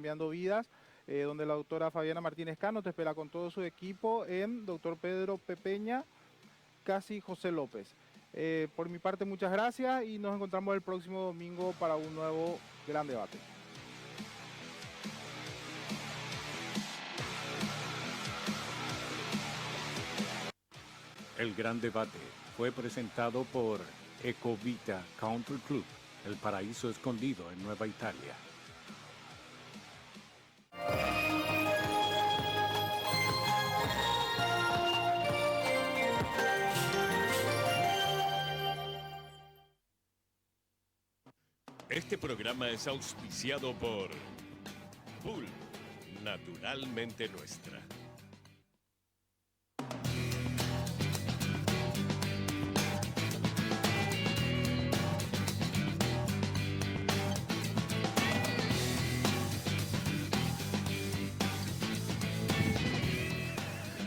cambiando vidas, donde la doctora Fabiana Martínez Cano te espera con todo su equipo en Doctor Pedro Pepeña, casi José López. Por mi parte, muchas gracias y nos encontramos el próximo domingo para un nuevo gran debate. El gran debate fue presentado por Ecovita Country Club, el paraíso escondido en Nueva Italia. Este programa es auspiciado por Bull, naturalmente nuestra.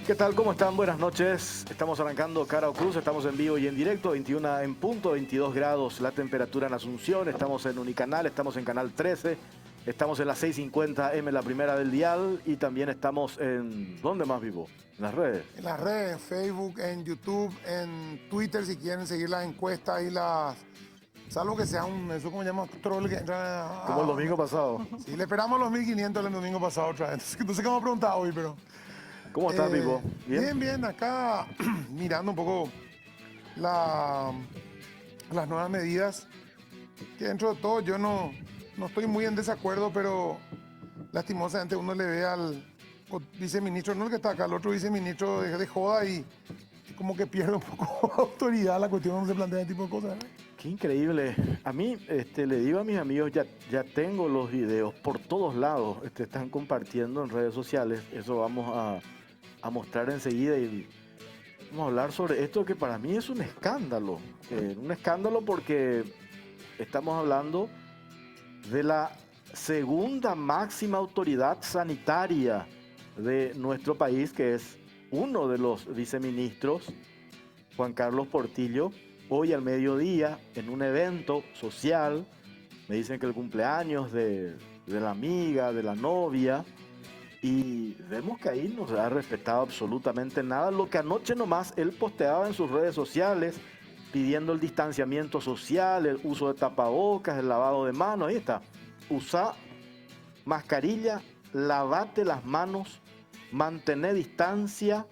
¿Qué tal? ¿Cómo están? Buenas noches. Estamos arrancando Cara o Cruz, estamos en vivo y en directo, 21 en punto, 22 grados la temperatura en Asunción, estamos en Unicanal, estamos en Canal 13, estamos en la 650M, la primera del dial, y también estamos en... ¿Dónde más vivo? En las redes. En las redes, en Facebook, en YouTube, en Twitter, si quieren seguir las encuestas y las... Salvo que sea eso como llama troll que entra Como el domingo pasado. Sí, le esperamos los 1500 el domingo pasado otra vez. No sé qué vamos a preguntar hoy, pero... ¿Cómo estás, Pipo? ¿Bien? Bien, acá mirando un poco las nuevas medidas, que dentro de todo yo no estoy muy en desacuerdo, pero lastimosamente uno le ve al viceministro, no el que está acá, el otro viceministro de joda y como que pierde un poco autoridad la cuestión donde se plantea ese tipo de cosas. Qué increíble. A mí, le digo a mis amigos, ya tengo los videos por todos lados, están compartiendo en redes sociales, eso vamos a mostrar enseguida y vamos a hablar sobre esto que para mí es un escándalo porque estamos hablando de la segunda máxima autoridad sanitaria de nuestro país, que es uno de los viceministros, Juan Carlos Portillo. Hoy al mediodía, en un evento social, me dicen que el cumpleaños de la amiga, de la novia, y vemos que ahí no se ha respetado absolutamente nada. Lo que anoche nomás él posteaba en sus redes sociales, pidiendo el distanciamiento social, el uso de tapabocas, el lavado de manos. Ahí está. Usa mascarilla, lavate las manos, mantener distancia,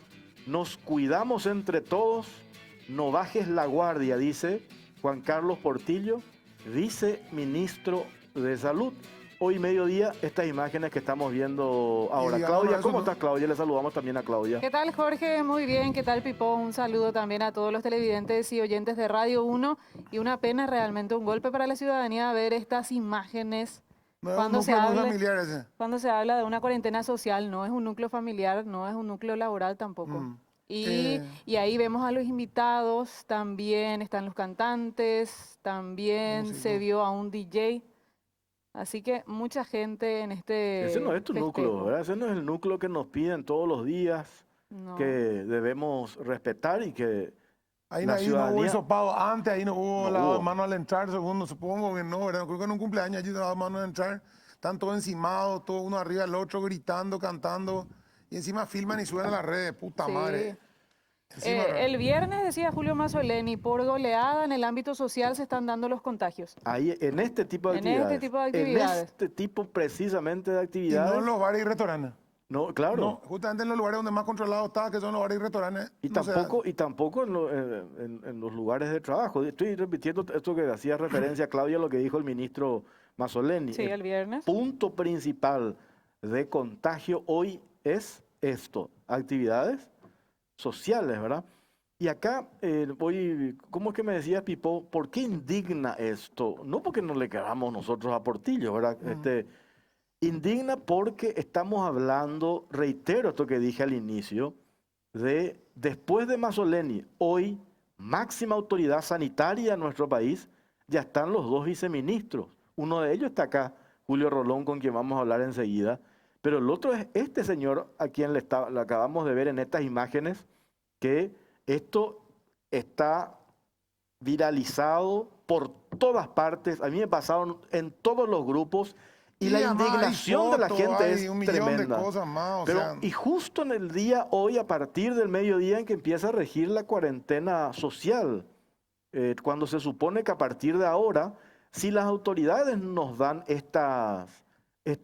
nos cuidamos entre todos, no bajes la guardia, dice Juan Carlos Portillo, viceministro de Salud. Hoy mediodía, estas imágenes que estamos viendo ahora. Claudia, ¿cómo estás, Claudia? Le saludamos también a Claudia. ¿Qué tal, Jorge? Muy bien. ¿Qué tal, Pipo? Un saludo también a todos los televidentes y oyentes de Radio 1. Y una pena, realmente un golpe para la ciudadanía ver estas imágenes. Cuando se habla de una cuarentena social, no es un núcleo familiar, no es un núcleo laboral tampoco. Y ahí vemos a los invitados, también están los cantantes, también se vio a un DJ. Así que mucha gente en este Ese no es tu festejo. núcleo, ¿verdad? Ese no es el núcleo que nos piden todos los días, que debemos respetar y que ahí la ciudadanía... no hubo hisopado antes, ahí no hubo lavado de mano al entrar, segundo, supongo que no, ¿verdad? Creo que en un cumpleaños allí lavado de mano al entrar, están todos encimados, todo uno arriba del otro, gritando, cantando, y encima filman y suben a las redes, puta madre. El viernes, decía Julio Mazzoleni, por goleada en el ámbito social se están dando los contagios. Ahí, en este tipo de actividades. En este tipo de actividades. En este tipo precisamente de actividades. Y no en los bares y restaurantes. No, claro. No, justamente en los lugares donde más controlado está, que son los bares y restaurantes. Y tampoco en los lugares de trabajo. Estoy repitiendo esto que hacía referencia, Claudia, lo que dijo el ministro Mazzoleni. Sí, el viernes. El punto principal de contagio hoy es esto, actividades sociales, ¿verdad? Y acá, ¿cómo es que me decías, Pipo? ¿Por qué indigna esto? No porque no le queramos nosotros a Portillo, ¿verdad? Indigna porque estamos hablando, reitero esto que dije al inicio, de después de Mazzoleni, hoy máxima autoridad sanitaria en nuestro país, ya están los dos viceministros. Uno de ellos está acá, Julio Rolón, con quien vamos a hablar enseguida. Pero el otro es este señor a quien le acabamos de ver en estas imágenes, que esto está viralizado por todas partes. A mí me pasaron en todos los grupos Y la además hay indignación de la fotos, gente hay es un millón tremenda. de cosas más, Pero, y justo en el día hoy, a partir del mediodía en que empieza a regir la cuarentena social, cuando se supone que a partir de ahora, si las autoridades nos dan estas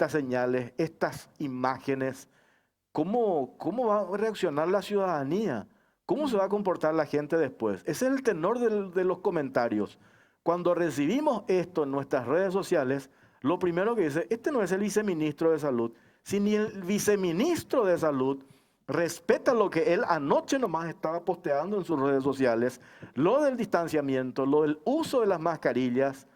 señales, estas imágenes, ¿cómo va a reaccionar la ciudadanía? ¿Cómo se va a comportar la gente después? Ese es el tenor de los comentarios. Cuando recibimos esto en nuestras redes sociales, lo primero que dice, este no es el viceministro de Salud. Si ni el viceministro de Salud respeta lo que él anoche nomás estaba posteando en sus redes sociales, lo del distanciamiento, lo del uso de las mascarillas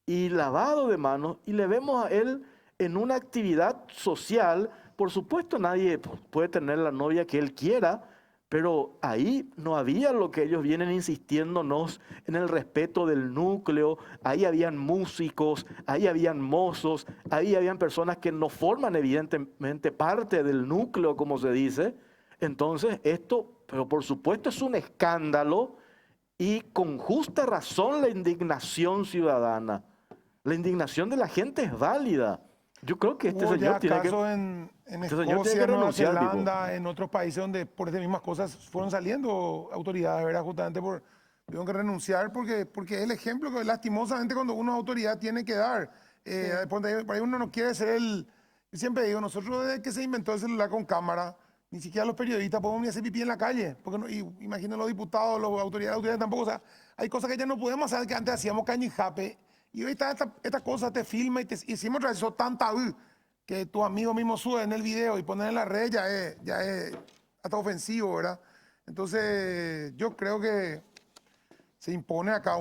y lavado de manos, y le vemos a él en una actividad social. Por supuesto, nadie puede tener la novia que él quiera, pero ahí no había lo que ellos vienen insistiéndonos en el respeto del núcleo. Ahí habían músicos, ahí habían mozos, ahí habían personas que no forman evidentemente parte del núcleo, como se dice. Entonces esto, pero por supuesto es un escándalo y con justa razón la indignación ciudadana. La indignación de la gente es válida. Yo creo que este Hubo señor ya tiene que... casos en este señor tiene Escocia, que Nueva renunciar, tipo. Zelanda, en otros países donde por estas mismas cosas fueron saliendo autoridades, ¿verdad? Justamente tuvieron que renunciar porque es el ejemplo que lastimosamente cuando una autoridad tiene que dar. Por ahí uno no quiere ser Yo siempre digo, nosotros desde que se inventó el celular con cámara, ni siquiera los periodistas podemos ni hacer pipí en la calle. Porque imaginen los diputados, las autoridades tampoco. O sea, hay cosas que ya no podemos hacer que antes hacíamos caña y jape. Y hoy está esta cosa, te filma y hicimos otra vez, eso tan tabú que tu amigo mismo sube en el video y poner en la red ya es hasta ofensivo, ¿verdad? Entonces, yo creo que se impone acá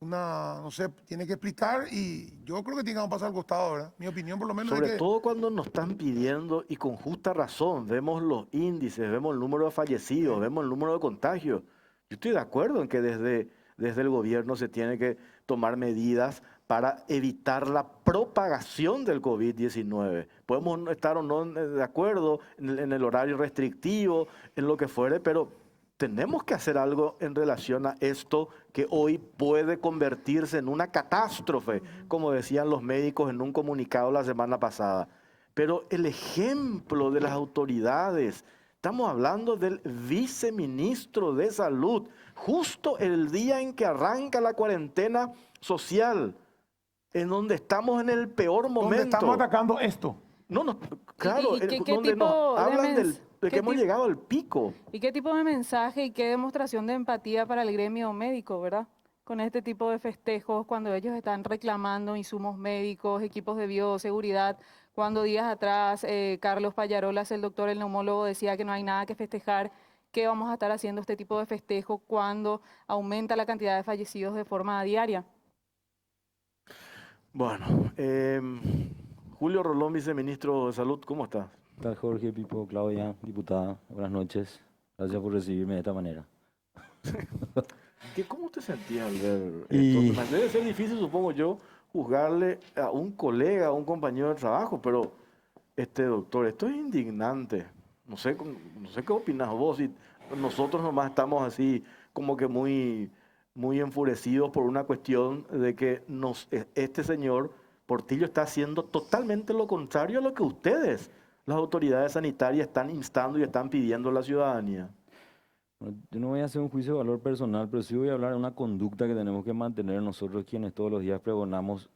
no sé, tiene que explicar y yo creo que tiene que pasar al costado, ¿verdad? Mi opinión por lo menos Sobre es que... todo cuando nos están pidiendo, y con justa razón, vemos los índices, vemos el número de fallecidos, vemos el número de contagios. Yo estoy de acuerdo en que desde el gobierno se tiene que tomar medidas para evitar la propagación del COVID-19. Podemos estar o no de acuerdo en el horario restrictivo, en lo que fuere, pero tenemos que hacer algo en relación a esto que hoy puede convertirse en una catástrofe, como decían los médicos en un comunicado la semana pasada. Pero el ejemplo de las autoridades, estamos hablando del viceministro de Salud, justo el día en que arranca la cuarentena social, en donde estamos en el peor momento. Donde estamos atacando esto. No, claro, ¿Qué donde tipo nos hablan de de que hemos llegado al pico. ¿Y qué tipo de mensaje y qué demostración de empatía para el gremio médico, verdad? Con este tipo de festejos, cuando ellos están reclamando insumos médicos, equipos de bioseguridad, cuando días atrás Carlos Pallarolas, el doctor, el neumólogo, decía que no hay nada que festejar, ¿qué vamos a estar haciendo este tipo de festejos cuando aumenta la cantidad de fallecidos de forma diaria? Bueno, Julio Rolón, viceministro de Salud, ¿cómo estás? ¿Qué tal, Jorge, Pipo, Claudia, diputada? Buenas noches. Gracias por recibirme de esta manera. ¿Cómo te sentías al ver Y- esto? Debe ser difícil, supongo yo, juzgarle a un colega, a un compañero de trabajo, pero, doctor, esto es indignante. No sé qué opinas vos, si nosotros nomás estamos así como que muy enfurecidos por una cuestión de que este señor Portillo está haciendo totalmente lo contrario a lo que ustedes, las autoridades sanitarias, están instando y están pidiendo a la ciudadanía. Bueno, yo no voy a hacer un juicio de valor personal, pero sí voy a hablar de una conducta que tenemos que mantener nosotros quienes todos los días pregonamos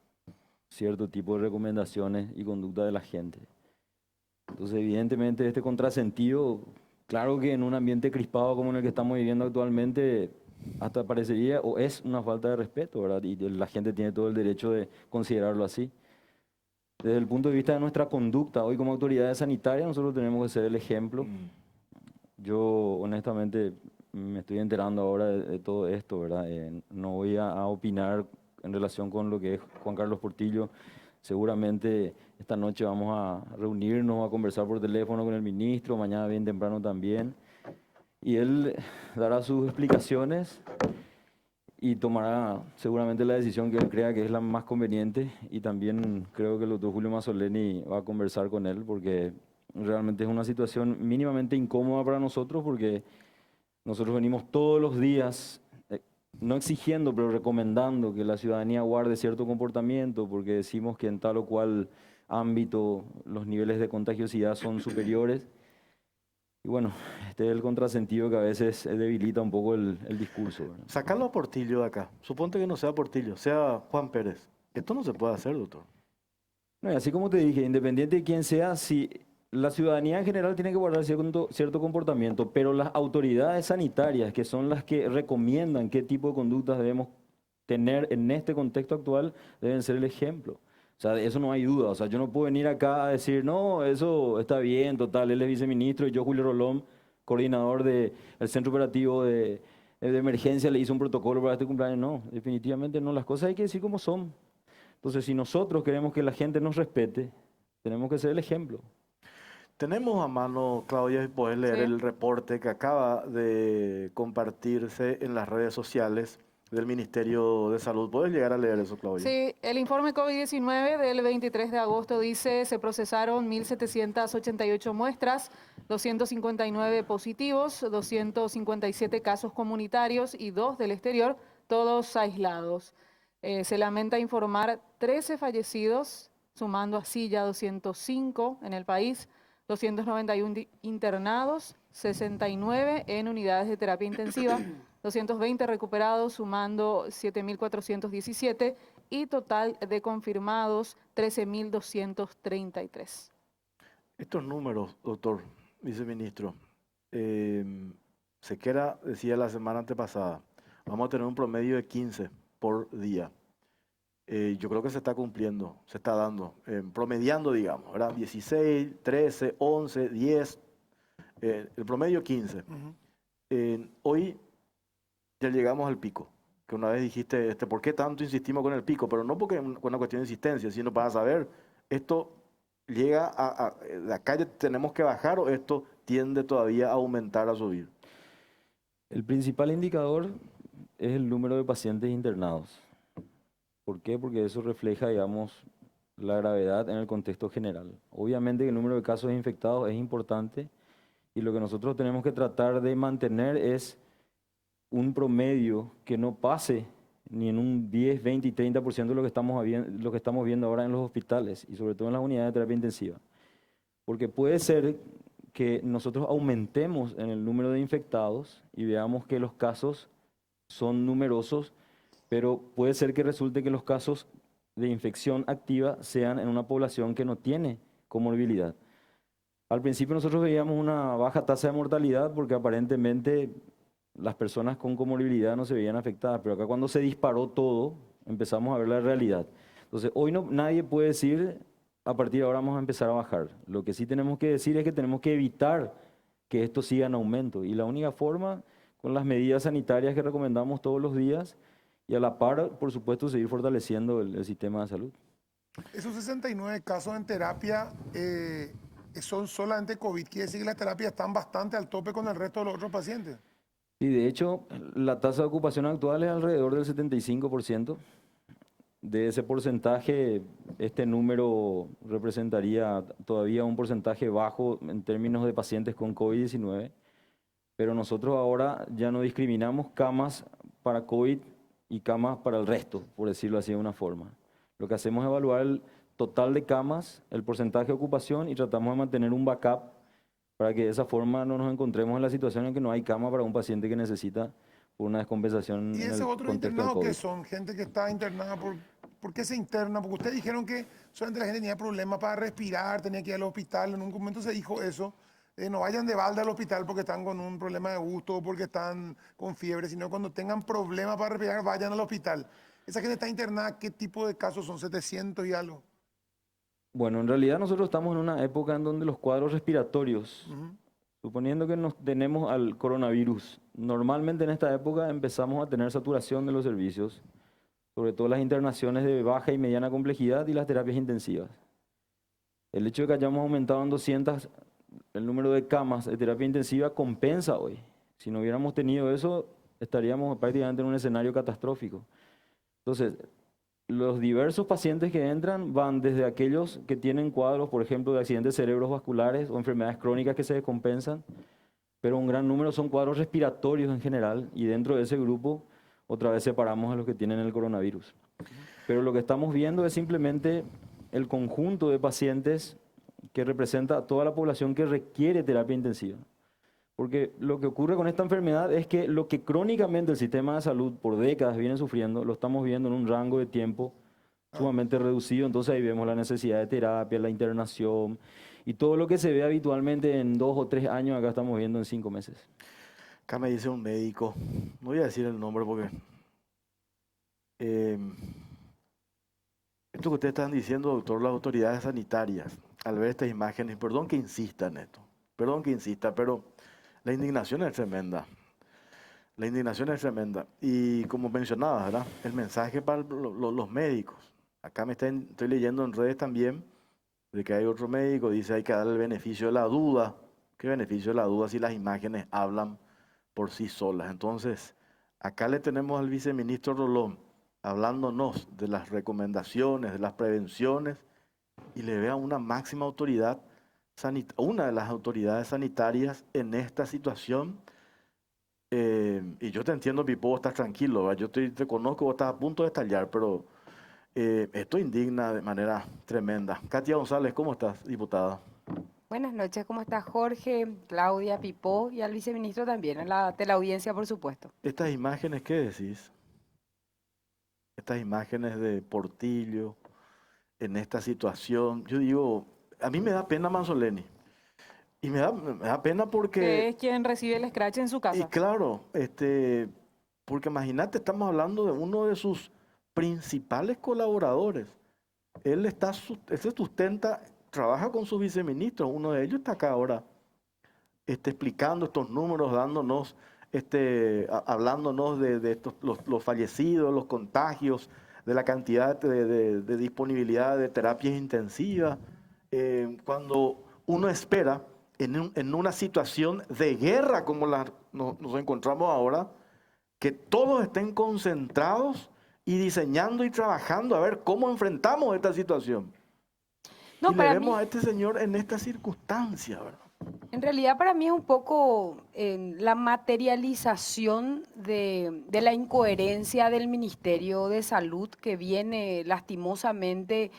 cierto tipo de recomendaciones y conducta de la gente. Entonces, evidentemente, este contrasentido, claro que en un ambiente crispado como en el que estamos viviendo actualmente, hasta parecería o es una falta de respeto, ¿verdad? Y la gente tiene todo el derecho de considerarlo así. Desde el punto de vista de nuestra conducta, hoy como autoridades sanitarias, nosotros tenemos que ser el ejemplo. Yo, honestamente, me estoy enterando ahora de todo esto, ¿verdad? No voy a opinar en relación con lo que es Juan Carlos Portillo. Seguramente esta noche vamos a reunirnos, a conversar por teléfono con el ministro, mañana bien temprano también. Y él dará sus explicaciones y tomará seguramente la decisión que él crea que es la más conveniente. Y también creo que el doctor Julio Mazzoleni va a conversar con él porque realmente es una situación mínimamente incómoda para nosotros porque nosotros venimos todos los días no exigiendo, pero recomendando que la ciudadanía guarde cierto comportamiento, porque decimos que en tal o cual ámbito los niveles de contagiosidad son superiores. Y bueno, este es el contrasentido que a veces debilita un poco el discurso, ¿verdad? Sacarlo a Portillo de acá. Suponte que no sea Portillo, sea Juan Pérez. Esto no se puede hacer, doctor. No, y así como te dije, independiente de quién sea, si la ciudadanía en general tiene que guardar cierto comportamiento, pero las autoridades sanitarias, que son las que recomiendan qué tipo de conductas debemos tener en este contexto actual, deben ser el ejemplo. O sea, de eso no hay duda. O sea, yo no puedo venir acá a decir, no, eso está bien, total, él es viceministro y yo, Julio Rolón, coordinador del Centro Operativo de Emergencia, le hice un protocolo para este cumpleaños. No, definitivamente no. Las cosas hay que decir como son. Entonces, si nosotros queremos que la gente nos respete, tenemos que ser el ejemplo. Tenemos a mano, Claudia, y poder leer Sí. el reporte que acaba de compartirse en las redes sociales del Ministerio de Salud. ¿Puedes llegar a leer eso, Claudia? Sí, el informe COVID-19 del 23 de agosto dice se procesaron 1.788 muestras, 259 positivos, 257 casos comunitarios y 2 del exterior, todos aislados. Se lamenta informar 13 fallecidos, sumando así ya 205 en el país, 291 internados, 69 en unidades de terapia intensiva, 220 recuperados, sumando 7.417 y total de confirmados 13.233. Estos números, doctor, viceministro, Sequera decía la semana antepasada, vamos a tener un promedio de 15 por día. Yo creo que se está cumpliendo, se está dando, promediando, digamos, ¿verdad? 16, 13, 11, 10, el promedio 15. Hoy ya llegamos al pico, que una vez dijiste, ¿por qué tanto insistimos con el pico? Pero no porque con una cuestión de insistencia, sino para saber, esto llega de acá ya tenemos que bajar o esto tiende todavía a aumentar, a subir. El principal indicador es el número de pacientes internados. ¿Por qué? Porque eso refleja, digamos, la gravedad en el contexto general. Obviamente que el número de casos infectados es importante y lo que nosotros tenemos que tratar de mantener es un promedio que no pase ni en un 10, 20 y 30% de lo que estamos viendo ahora en los hospitales y sobre todo en las unidades de terapia intensiva. Porque puede ser que nosotros aumentemos en el número de infectados y veamos que los casos son numerosos, pero puede ser que resulte que los casos de infección activa sean en una población que no tiene comorbilidad. Al principio nosotros veíamos una baja tasa de mortalidad porque aparentemente las personas con comorbilidad no se veían afectadas, pero acá cuando se disparó todo, empezamos a ver la realidad. Entonces, hoy nadie puede decir, a partir de ahora vamos a empezar a bajar. Lo que sí tenemos que decir es que tenemos que evitar que esto siga en aumento. Y la única forma, con las medidas sanitarias que recomendamos todos los días, y a la par, por supuesto, seguir fortaleciendo el sistema de salud. Esos 69 casos en terapia son solamente COVID. Quiere decir que las terapias están bastante al tope con el resto de los otros pacientes. Y de hecho, la tasa de ocupación actual es alrededor del 75%. De ese porcentaje, este número representaría todavía un porcentaje bajo en términos de pacientes con COVID-19. Pero nosotros ahora ya no discriminamos camas para COVID y camas para el resto, por decirlo así de una forma. Lo que hacemos es evaluar el total de camas, el porcentaje de ocupación y tratamos de mantener un backup para que de esa forma no nos encontremos en la situación en que no hay cama para un paciente que necesita por una descompensación. ¿Y en ese el otro contexto del internado COVID. qué son? Gente que está internada, ¿por qué se interna? Porque ustedes dijeron que solamente la gente tenía problemas para respirar, tenía que ir al hospital, en un momento se dijo eso. No vayan de balde al hospital porque están con un problema de gusto o porque están con fiebre, sino cuando tengan problemas para respirar, vayan al hospital. Esa gente está internada, ¿qué tipo de casos son? 700 y algo. Bueno, en realidad nosotros estamos en una época en donde los cuadros respiratorios, suponiendo que nos tenemos al coronavirus, normalmente en esta época empezamos a tener saturación de los servicios, sobre todo las internaciones de baja y mediana complejidad y las terapias intensivas. El hecho de que hayamos aumentado en 200 el número de camas de terapia intensiva compensa hoy. Si no hubiéramos tenido eso, estaríamos prácticamente en un escenario catastrófico. Entonces, los diversos pacientes que entran van desde aquellos que tienen cuadros, por ejemplo, de accidentes cerebrovasculares o enfermedades crónicas que se descompensan, pero un gran número son cuadros respiratorios en general, y dentro de ese grupo, otra vez separamos a los que tienen el coronavirus. Pero lo que estamos viendo es simplemente el conjunto de pacientes que representa a toda la población que requiere terapia intensiva. Porque lo que ocurre con esta enfermedad es que lo que crónicamente el sistema de salud por décadas viene sufriendo, lo estamos viendo en un rango de tiempo sumamente reducido. Entonces ahí vemos la necesidad de terapia, la internación y todo lo que se ve habitualmente en 2 o 3 años, acá estamos viendo en 5 meses. Acá me dice un médico, no voy a decir el nombre porque... esto que ustedes están diciendo, doctor, las autoridades sanitarias, al ver estas imágenes, perdón que insista en esto, perdón que insista, pero la indignación es tremenda. La indignación es tremenda. Y como mencionaba, ¿verdad? El mensaje para los médicos. Acá estoy leyendo en redes también de que hay otro médico, dice hay que darle el beneficio de la duda. ¿Qué beneficio de la duda si las imágenes hablan por sí solas? Entonces, acá le tenemos al viceministro Rolón hablándonos de las recomendaciones, de las prevenciones, y le ve a una máxima autoridad, una de las autoridades sanitarias en esta situación. Y yo te entiendo, Pipo, estás tranquilo, ¿verdad? Yo te conozco, vos estás a punto de estallar, pero esto indigna de manera tremenda. Katia González, ¿cómo estás, diputada? Buenas noches, ¿cómo está Jorge, Claudia, Pipó y al viceministro también, en la teleaudiencia, por supuesto? Estas imágenes, ¿qué decís? Estas imágenes de Portillo en esta situación, yo digo, a mí me da pena Manzoleni. Y me da pena porque... Es quien recibe el scratch en su casa. Y claro, porque imagínate, estamos hablando de uno de sus principales colaboradores. Él se sustenta, trabaja con sus viceministros, uno de ellos está acá ahora explicando estos números, dándonos, hablándonos de estos, los fallecidos, los contagios, de la cantidad de disponibilidad de terapias intensivas. Cuando uno espera en una situación de guerra como nos encontramos ahora, que todos estén concentrados y diseñando y trabajando a ver cómo enfrentamos esta situación. No, y le vemos a este señor en esta circunstancia, ¿verdad? En realidad para mí es un poco la materialización de la incoherencia del Ministerio de Salud que viene lastimosamente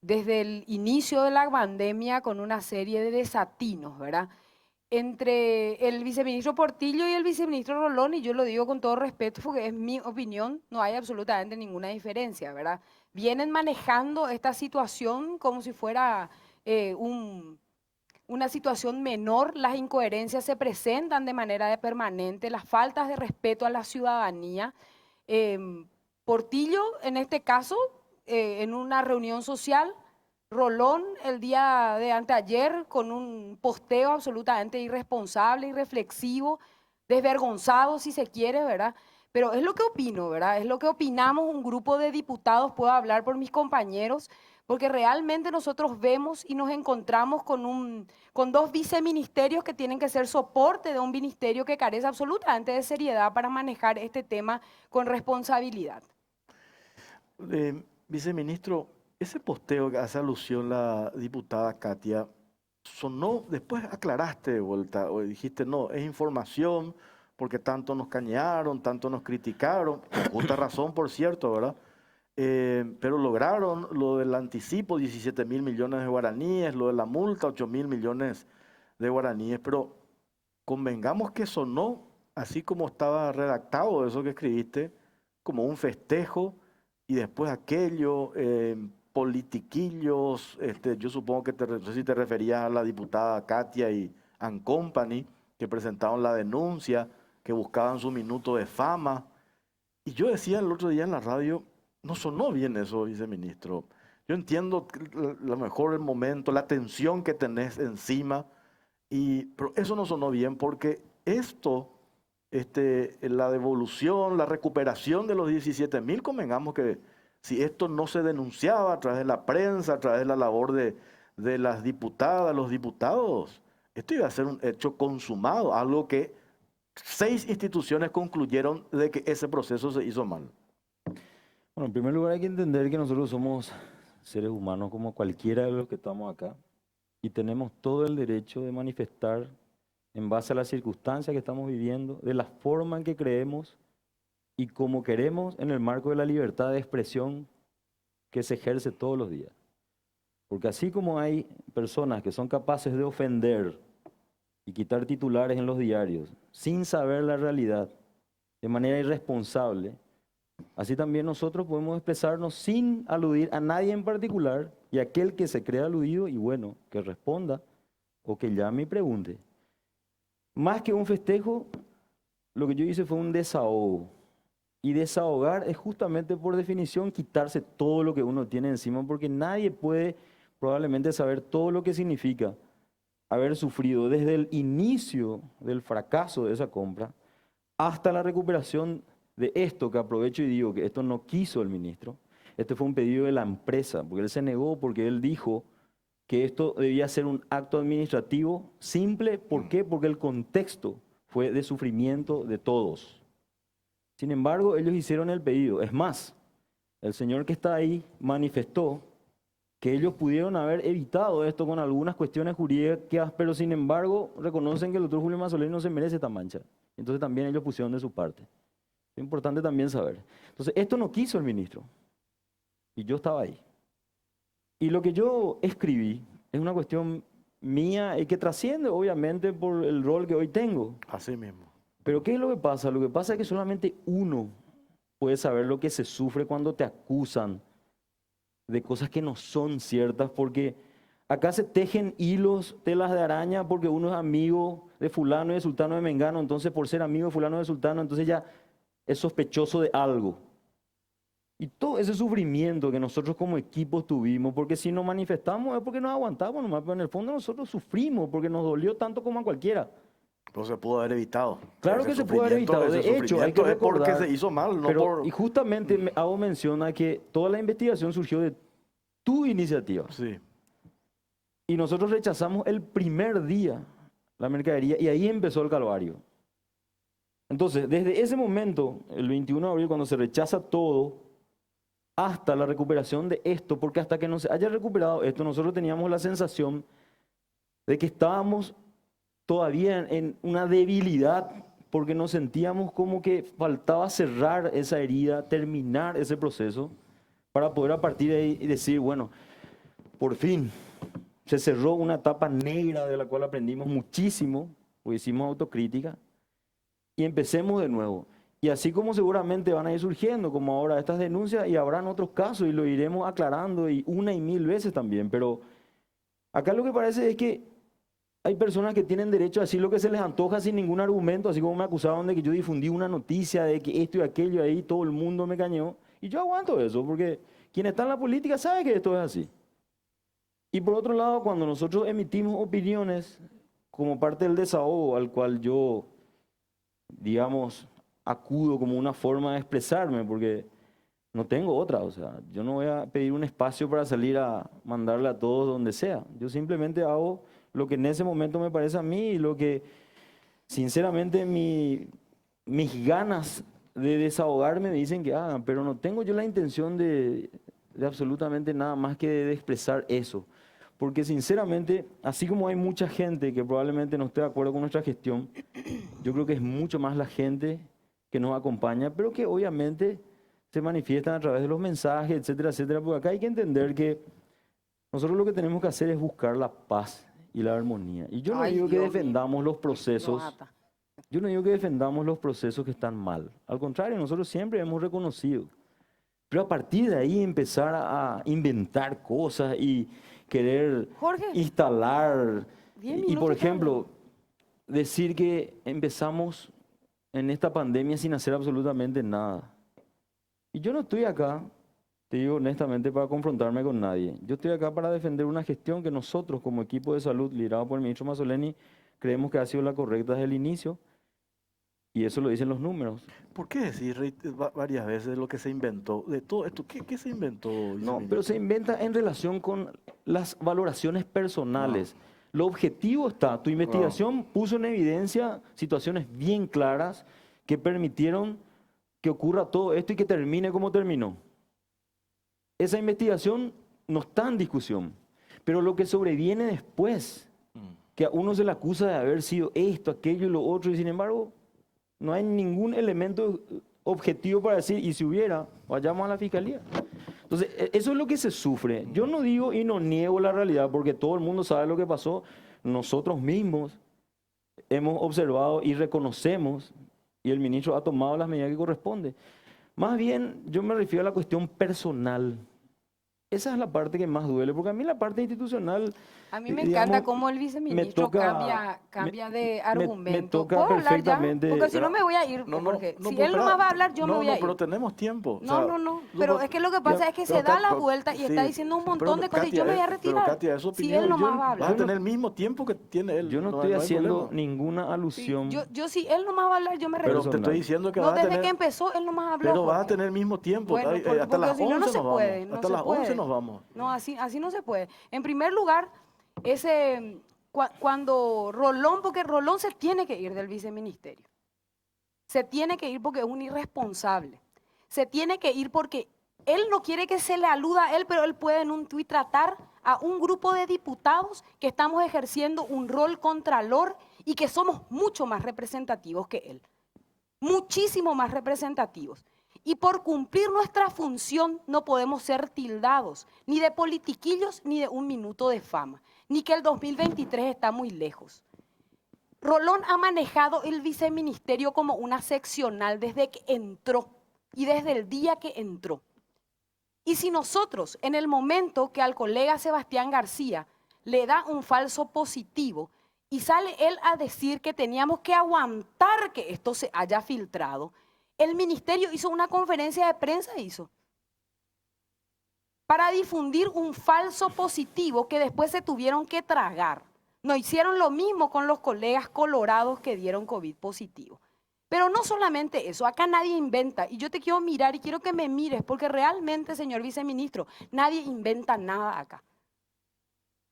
desde el inicio de la pandemia con una serie de desatinos, ¿verdad? Entre el viceministro Portillo y el viceministro Rolón, y yo lo digo con todo respeto porque es mi opinión, no hay absolutamente ninguna diferencia, ¿verdad? Vienen manejando esta situación como si fuera una situación menor, las incoherencias se presentan de manera permanente, las faltas de respeto a la ciudadanía. Portillo, en este caso, en una reunión social, Rolón el día de anteayer con un posteo absolutamente irresponsable, irreflexivo, desvergonzado si se quiere, ¿verdad? Pero es lo que opino, ¿verdad? Es lo que opinamos un grupo de diputados, puedo hablar por mis compañeros, porque realmente nosotros vemos y nos encontramos con dos viceministerios que tienen que ser soporte de un ministerio que carece absolutamente de seriedad para manejar este tema con responsabilidad. Viceministro, ese posteo que hace alusión la diputada Katia, sonó, después aclaraste de vuelta, o dijiste, no, es información, porque tanto nos cañaron, tanto nos criticaron, con justa razón, por cierto, ¿verdad? Pero lograron lo del anticipo, 17.000 millones de guaraníes, lo de la multa, 8.000 millones de guaraníes, pero convengamos que sonó, así como estaba redactado eso que escribiste, como un festejo, y después aquello, politiquillos, yo supongo que no sé si te referías a la diputada Katia y and Company, que presentaron la denuncia, que buscaban su minuto de fama. Y yo decía el otro día en la radio, no sonó bien eso, viceministro. Yo entiendo lo mejor el momento, la tensión que tenés encima, pero eso no sonó bien porque esto, la devolución, la recuperación de los 17.000, convengamos que si esto no se denunciaba a través de la prensa, a través de la labor de las diputadas, los diputados, esto iba a ser un hecho consumado, algo que 6 instituciones concluyeron de que ese proceso se hizo mal. Bueno, en primer lugar hay que entender que nosotros somos seres humanos como cualquiera de los que estamos acá y tenemos todo el derecho de manifestar en base a las circunstancias que estamos viviendo, de la forma en que creemos y como queremos en el marco de la libertad de expresión que se ejerce todos los días. Porque así como hay personas que son capaces de ofender y quitar titulares en los diarios sin saber la realidad, de manera irresponsable, así también nosotros podemos expresarnos sin aludir a nadie en particular, y aquel que se crea aludido, y bueno, que responda o que llame y pregunte. Más que un festejo, lo que yo hice fue un desahogo. Y desahogar es justamente por definición quitarse todo lo que uno tiene encima, porque nadie puede probablemente saber todo lo que significa haber sufrido desde el inicio del fracaso de esa compra hasta la recuperación de esto, que aprovecho y digo que esto no quiso el ministro. Este fue un pedido de la empresa, porque él se negó, porque él dijo que esto debía ser un acto administrativo simple. ¿Por qué? Porque el contexto fue de sufrimiento de todos. Sin embargo, ellos hicieron el pedido. Es más, el señor que está ahí manifestó que ellos pudieron haber evitado esto con algunas cuestiones jurídicas, pero sin embargo reconocen que el doctor Julio Mazzoleni no se merece esta mancha. Entonces también ellos pusieron de su parte. Es importante también saber. Entonces, esto no quiso el ministro. Y yo estaba ahí. Y lo que yo escribí es una cuestión mía y que trasciende, obviamente, por el rol que hoy tengo. Así mismo. Pero ¿qué es lo que pasa? Lo que pasa es que solamente uno puede saber lo que se sufre cuando te acusan de cosas que no son ciertas, porque acá se tejen hilos, telas de araña, porque uno es amigo de fulano y de sultano de Mengano, entonces por ser amigo de fulano de sultano, entonces ya es sospechoso de algo. Y todo ese sufrimiento que nosotros como equipo tuvimos, porque si nos manifestamos es porque nos aguantamos nomás, pero en el fondo nosotros sufrimos porque nos dolió tanto como a cualquiera. No se pudo haber evitado. Claro Ese que se pudo haber evitado. De hecho, hay que recordar, es porque se hizo mal, no por... Y justamente hago mención a que toda la investigación surgió de tu iniciativa. Sí. Y nosotros rechazamos el primer día la mercadería y ahí empezó el calvario. Entonces, desde ese momento, el 21 de abril, cuando se rechaza todo, hasta la recuperación de esto, porque hasta que no se haya recuperado esto, nosotros teníamos la sensación de que estábamos todavía en una debilidad, porque nos sentíamos como que faltaba cerrar esa herida, terminar ese proceso, para poder a partir de ahí decir, bueno, por fin se cerró una etapa negra de la cual aprendimos muchísimo, porque hicimos autocrítica, y empecemos de nuevo. Y así como seguramente van a ir surgiendo, como ahora estas denuncias, y habrán otros casos, y lo iremos aclarando y una y mil veces también. Pero acá lo que parece es que hay personas que tienen derecho a decir lo que se les antoja sin ningún argumento, así como me acusaban de que yo difundí una noticia de que esto y aquello ahí, todo el mundo me cañó. Y yo aguanto eso, porque quien está en la política sabe que esto es así. Y por otro lado, cuando nosotros emitimos opiniones como parte del desahogo al cual yo, digamos, acudo como una forma de expresarme, porque no tengo otra, o sea, yo no voy a pedir un espacio para salir a mandarle a todos donde sea. Yo simplemente hago lo que en ese momento me parece a mí y lo que, sinceramente, mis ganas de desahogarme me dicen que hagan, pero no tengo yo la intención de absolutamente nada más que de expresar eso. Porque sinceramente, así como hay mucha gente que probablemente no esté de acuerdo con nuestra gestión, yo creo que es mucho más la gente que nos acompaña, pero que obviamente se manifiestan a través de los mensajes, etcétera, etcétera. Porque acá hay que entender que nosotros lo que tenemos que hacer es buscar la paz y la armonía. Y yo no digo que defendamos los procesos, yo no digo que defendamos los procesos que están mal. Al contrario, nosotros siempre hemos reconocido. Pero a partir de ahí empezar a inventar cosas y querer instalar. Y por ejemplo, decir que empezamos en esta pandemia sin hacer absolutamente nada. Y yo no estoy acá, te digo honestamente, para confrontarme con nadie. Yo estoy acá para defender una gestión que nosotros como equipo de salud, liderado por el ministro Mazzoleni, creemos que ha sido la correcta desde el inicio. Y eso lo dicen los números. ¿Por qué decir varias veces lo que se inventó? De todo esto, ¿qué se inventó? No, pero se inventa en relación con las valoraciones personales. No. Lo objetivo está, tu investigación puso en evidencia situaciones bien claras que permitieron que ocurra todo esto y que termine como terminó. Esa investigación no está en discusión, pero lo que sobreviene después que a uno se le acusa de haber sido esto, aquello y lo otro, y sin embargo no hay ningún elemento objetivo para decir, y si hubiera, vayamos a la fiscalía. Entonces, eso es lo que se sufre. Yo no digo y no niego la realidad, porque todo el mundo sabe lo que pasó. Nosotros mismos hemos observado y reconocemos, y el ministro ha tomado las medidas que corresponden. Más bien, yo me refiero a la cuestión personal. Esa es la parte que más duele, porque a mí la parte institucional... A mí me encanta cómo el viceministro cambia de argumento. Me toca ¿Puedo hablar ya? perfectamente. Porque si no me voy a ir, Jorge. Si él no más va a hablar, yo me voy a ir. Pero tenemos tiempo. No. Pero es que lo que pasa es que se da la vuelta y está diciendo un montón de cosas y yo me voy a retirar. Katia, es si él no más va a hablar. Vas a tener el mismo tiempo que tiene él. Yo no estoy haciendo ninguna alusión. Yo si él no más va a hablar, yo me retiro. Pero te estoy diciendo que No, vas a desde tener... que empezó, él no más habló. Pero vas a tener el mismo tiempo. Bueno, Hasta las si no, 11 no se nos puede, vamos. no Hasta se las puede. 11 nos vamos. No, así no se puede. En primer lugar, cuando Rolón, porque Rolón se tiene que ir del viceministerio. Se tiene que ir porque es un irresponsable. Se tiene que ir porque él no quiere que se le aluda a él, pero él puede en un tuit tratar a un grupo de diputados que estamos ejerciendo un rol contralor y que somos mucho más representativos que él. Muchísimo más representativos. Y por cumplir nuestra función no podemos ser tildados ni de politiquillos ni de un minuto de fama, ni que el 2023 está muy lejos. Rolón ha manejado el viceministerio como una seccional desde que entró y desde el día que entró. Y si nosotros, en el momento que al colega Sebastián García le da un falso positivo y sale él a decir que teníamos que aguantar que esto se haya filtrado, el ministerio hizo una conferencia de prensa, para difundir un falso positivo que después se tuvieron que tragar. No hicieron lo mismo con los colegas colorados que dieron COVID positivo. Pero no solamente eso, acá nadie inventa. Y yo te quiero mirar y quiero que me mires, porque realmente, señor viceministro, nadie inventa nada acá.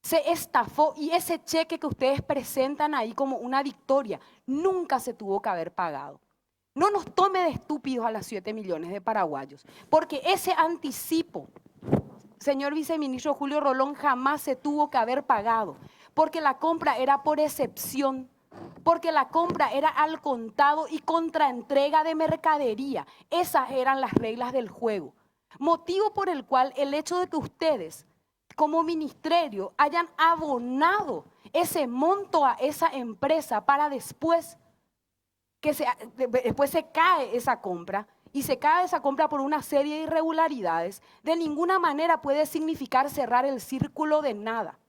Se estafó y ese cheque que ustedes presentan ahí como una victoria nunca se tuvo que haber pagado. No nos tome de estúpidos a las 7 millones de paraguayos, porque ese anticipo, señor viceministro Julio Rolón, jamás se tuvo que haber pagado, porque la compra era por excepción, porque la compra era al contado y contraentrega de mercadería. Esas eran las reglas del juego. Motivo por el cual el hecho de que ustedes, como ministerio, hayan abonado ese monto a esa empresa para después se cae esa compra y se cae esa compra por una serie de irregularidades, de ninguna manera puede significar cerrar el círculo de nada.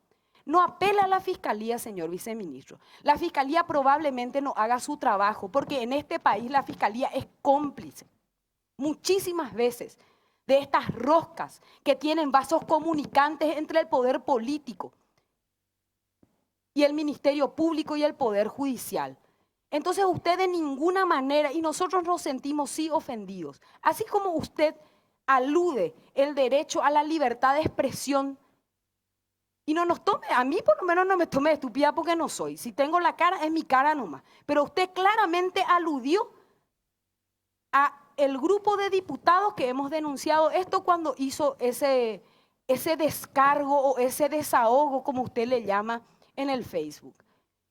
No apela a la fiscalía, señor viceministro. La fiscalía probablemente no haga su trabajo porque en este país la fiscalía es cómplice muchísimas veces de estas roscas que tienen vasos comunicantes entre el poder político y el Ministerio Público y el Poder Judicial. Entonces usted de ninguna manera, y nosotros nos sentimos sí ofendidos, así como usted alude el derecho a la libertad de expresión, y no nos tome, a mí por lo menos no me tome de estúpida porque no soy, si tengo la cara es mi cara nomás, pero usted claramente aludió a el grupo de diputados que hemos denunciado esto cuando hizo ese descargo o ese desahogo, como usted le llama, en el Facebook.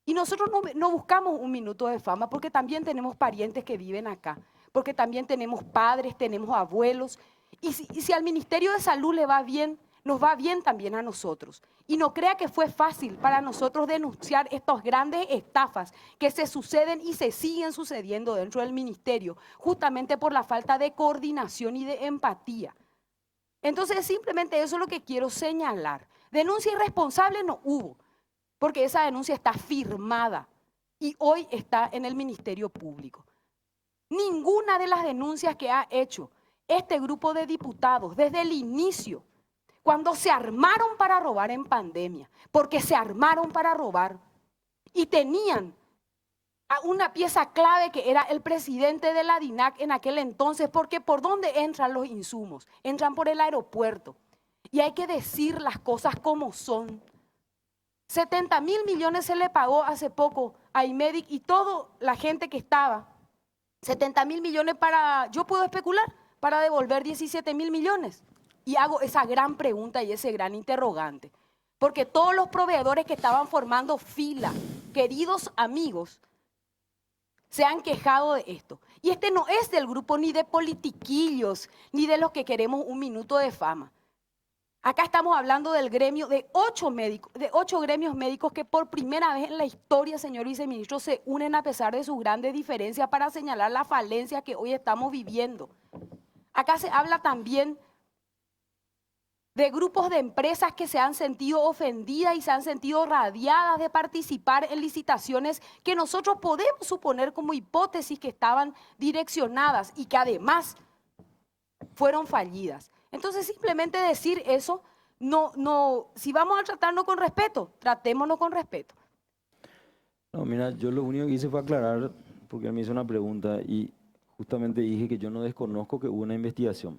Y nosotros no buscamos un minuto de fama porque también tenemos parientes que viven acá, porque también tenemos padres, tenemos abuelos. Y si al Ministerio de Salud le va bien, nos va bien también a nosotros. Y no crea que fue fácil para nosotros denunciar estas grandes estafas que se suceden y se siguen sucediendo dentro del ministerio, justamente por la falta de coordinación y de empatía. Entonces, simplemente eso es lo que quiero señalar. Denuncia irresponsable no hubo, porque esa denuncia está firmada y hoy está en el Ministerio Público. Ninguna de las denuncias que ha hecho este grupo de diputados desde el inicio, cuando se armaron para robar en pandemia, porque se armaron para robar y tenían a una pieza clave que era el presidente de la DINAC en aquel entonces, porque ¿por dónde entran los insumos? Entran por el aeropuerto. Y hay que decir las cosas como son. 70.000 millones se le pagó hace poco a IMEDIC y toda la gente que estaba. 70.000 millones para, yo puedo especular, para devolver 17.000 millones. Y hago esa gran pregunta y ese gran interrogante. porque todos los proveedores que estaban formando fila, queridos amigos, se han quejado de esto. Y este no es del grupo ni de politiquillos, ni de los que queremos un minuto de fama. Acá estamos hablando del gremio de 8 médicos, de 8 gremios médicos que por primera vez en la historia, señor viceministro, se unen a pesar de sus grandes diferencias para señalar la falencia que hoy estamos viviendo. Acá se habla también de grupos de empresas que se han sentido ofendidas y se han sentido radiadas de participar en licitaciones que nosotros podemos suponer como hipótesis que estaban direccionadas y que además fueron fallidas. Entonces, simplemente decir eso, si vamos a tratarnos con respeto, tratémonos con respeto. No, mira, yo lo único que hice fue aclarar, porque él me hizo una pregunta y justamente dije que yo no desconozco que hubo una investigación.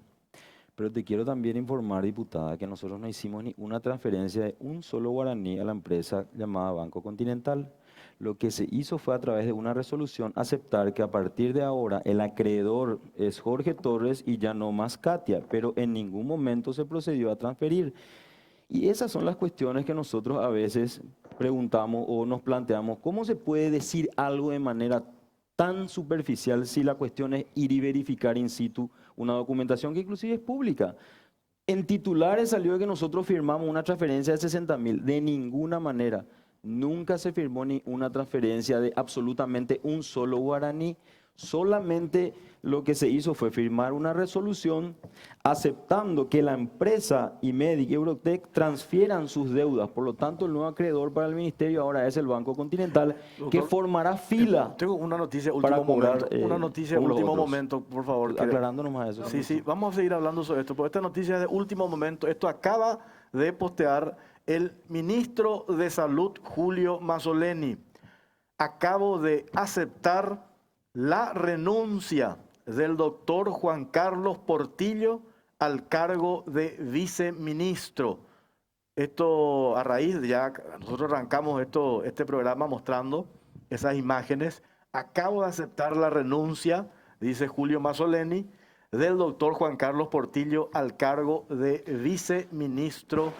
Pero te quiero también informar, diputada, que nosotros no hicimos ni una transferencia de un solo guaraní a la empresa llamada Banco Continental. Lo que se hizo fue a través de una resolución aceptar que a partir de ahora el acreedor es Jorge Torres y ya no más Katia, pero en ningún momento se procedió a transferir. Y esas son las cuestiones que nosotros a veces preguntamos o nos planteamos. ¿Cómo se puede decir algo de manera tan superficial si la cuestión es ir y verificar in situ una documentación que inclusive es pública? En titulares salió de que nosotros firmamos una transferencia de 60.000. De ninguna manera. Nunca se firmó ni una transferencia de absolutamente un solo guaraní. Solamente lo que se hizo fue firmar una resolución aceptando que la empresa IMEDIC y Eurotec transfieran sus deudas. Por lo tanto, el nuevo acreedor para el ministerio ahora es el Banco Continental, que formará fila. Tengo una noticia para último cobrar, momento. Una noticia de último momento, por favor. Aclarándonos más eso. Sí, sí, vamos a seguir hablando sobre esto, porque esta noticia es de último momento. Esto acaba de postear el ministro de Salud, Julio Mazzoleni. Acabo de aceptar la renuncia del doctor Juan Carlos Portillo al cargo de viceministro. Esto a raíz, ya nosotros arrancamos este programa mostrando esas imágenes. Acabo de aceptar la renuncia, dice Julio Mazzoleni, del doctor Juan Carlos Portillo al cargo de viceministro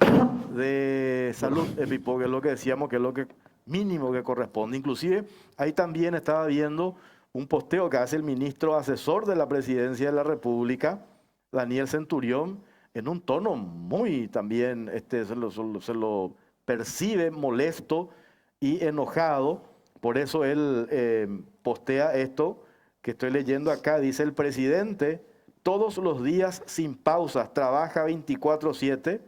de Salud, Pipo, que es lo que decíamos que es lo que mínimo que corresponde. Inclusive, ahí también estaba viendo un posteo que hace el ministro asesor de la Presidencia de la República, Daniel Centurión, en un tono muy también, se lo percibe molesto y enojado. Por eso él postea esto que estoy leyendo acá. Dice: el presidente todos los días sin pausas trabaja 24/7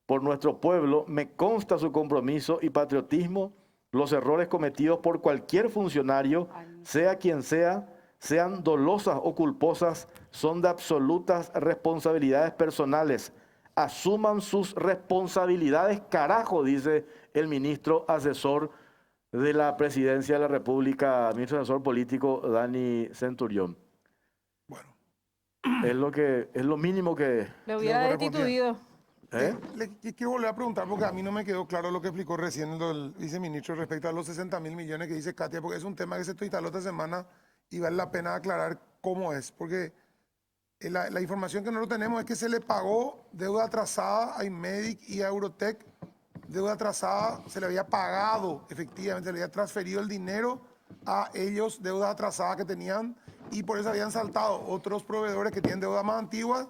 por nuestro pueblo. Me consta su compromiso y patriotismo. Los errores cometidos por cualquier funcionario, sea quien sea, sean dolosas o culposas, son de absolutas responsabilidades personales. Asuman sus responsabilidades, carajo, dice el ministro asesor de la Presidencia de la República, ministro asesor político Dani Centurión. Bueno. Es lo mínimo que... Le hubiera destituido. Le quiero volver a preguntar porque a mí no me quedó claro lo que explicó recién el viceministro respecto a los 60.000 millones que dice Katia, porque es un tema que se instaló esta semana y vale la pena aclarar cómo es, porque la información que nosotros tenemos es que se le pagó deuda atrasada a IMEDIC y a Eurotec. Deuda atrasada, se le había pagado, efectivamente, se le había transferido el dinero a ellos, deudas atrasadas que tenían, y por eso habían saltado otros proveedores que tienen deudas más antiguas,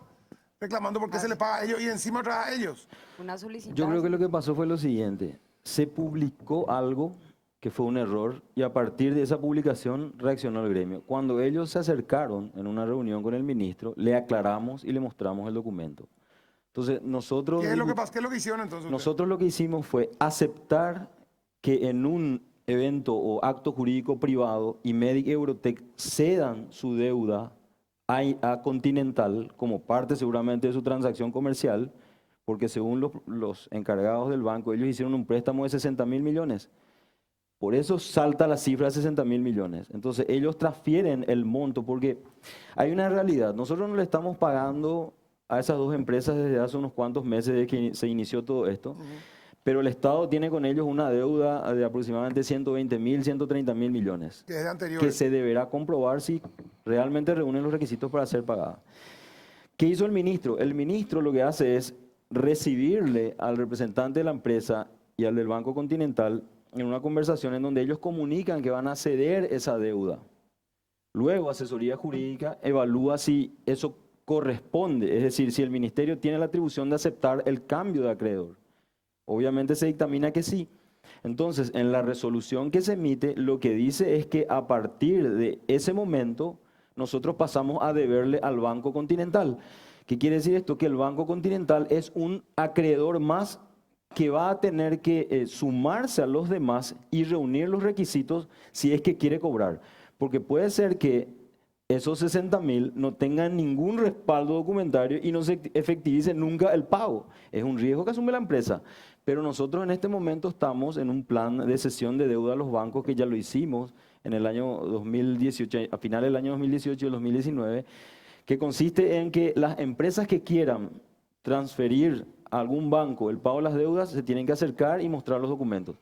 reclamando por qué se le paga a ellos y encima otra a ellos. Una solicitud. Yo creo que lo que pasó fue lo siguiente: se publicó algo que fue un error y a partir de esa publicación reaccionó el gremio. Cuando ellos se acercaron en una reunión con el ministro, le aclaramos y le mostramos el documento. Entonces nosotros... ¿Qué es lo que pasó? ¿Qué es lo que hicieron entonces? Nosotros lo que hicimos fue aceptar que en un evento o acto jurídico privado, IMEDIC y Eurotec cedan su deuda a Continental como parte seguramente de su transacción comercial, porque según los encargados del banco, ellos hicieron un préstamo de 60.000 millones. Por eso salta la cifra de 60.000 millones. Entonces ellos transfieren el monto, porque hay una realidad. Nosotros no le estamos pagando a esas dos empresas desde hace unos cuantos meses de que se inició todo esto, pero el Estado tiene con ellos una deuda de aproximadamente 120.000, 130.000 millones, que es anterior, que se deberá comprobar si realmente reúnen los requisitos para ser pagada. ¿Qué hizo el ministro? El ministro lo que hace es recibirle al representante de la empresa y al del Banco Continental en una conversación en donde ellos comunican que van a ceder esa deuda. Luego, asesoría jurídica evalúa si eso corresponde, es decir, si el ministerio tiene la atribución de aceptar el cambio de acreedor. Obviamente se dictamina que sí. Entonces, en la resolución que se emite, lo que dice es que a partir de ese momento, nosotros pasamos a deberle al Banco Continental. ¿Qué quiere decir esto? Que el Banco Continental es un acreedor más que va a tener que sumarse a los demás y reunir los requisitos si es que quiere cobrar. Porque puede ser que esos 60.000 no tengan ningún respaldo documentario y no se efectivice nunca el pago. Es un riesgo que asume la empresa. Pero nosotros en este momento estamos en un plan de cesión de deuda a los bancos que ya lo hicimos en el año 2018, a finales del año 2018 y el 2019, que consiste en que las empresas que quieran transferir a algún banco el pago de las deudas se tienen que acercar y mostrar los documentos.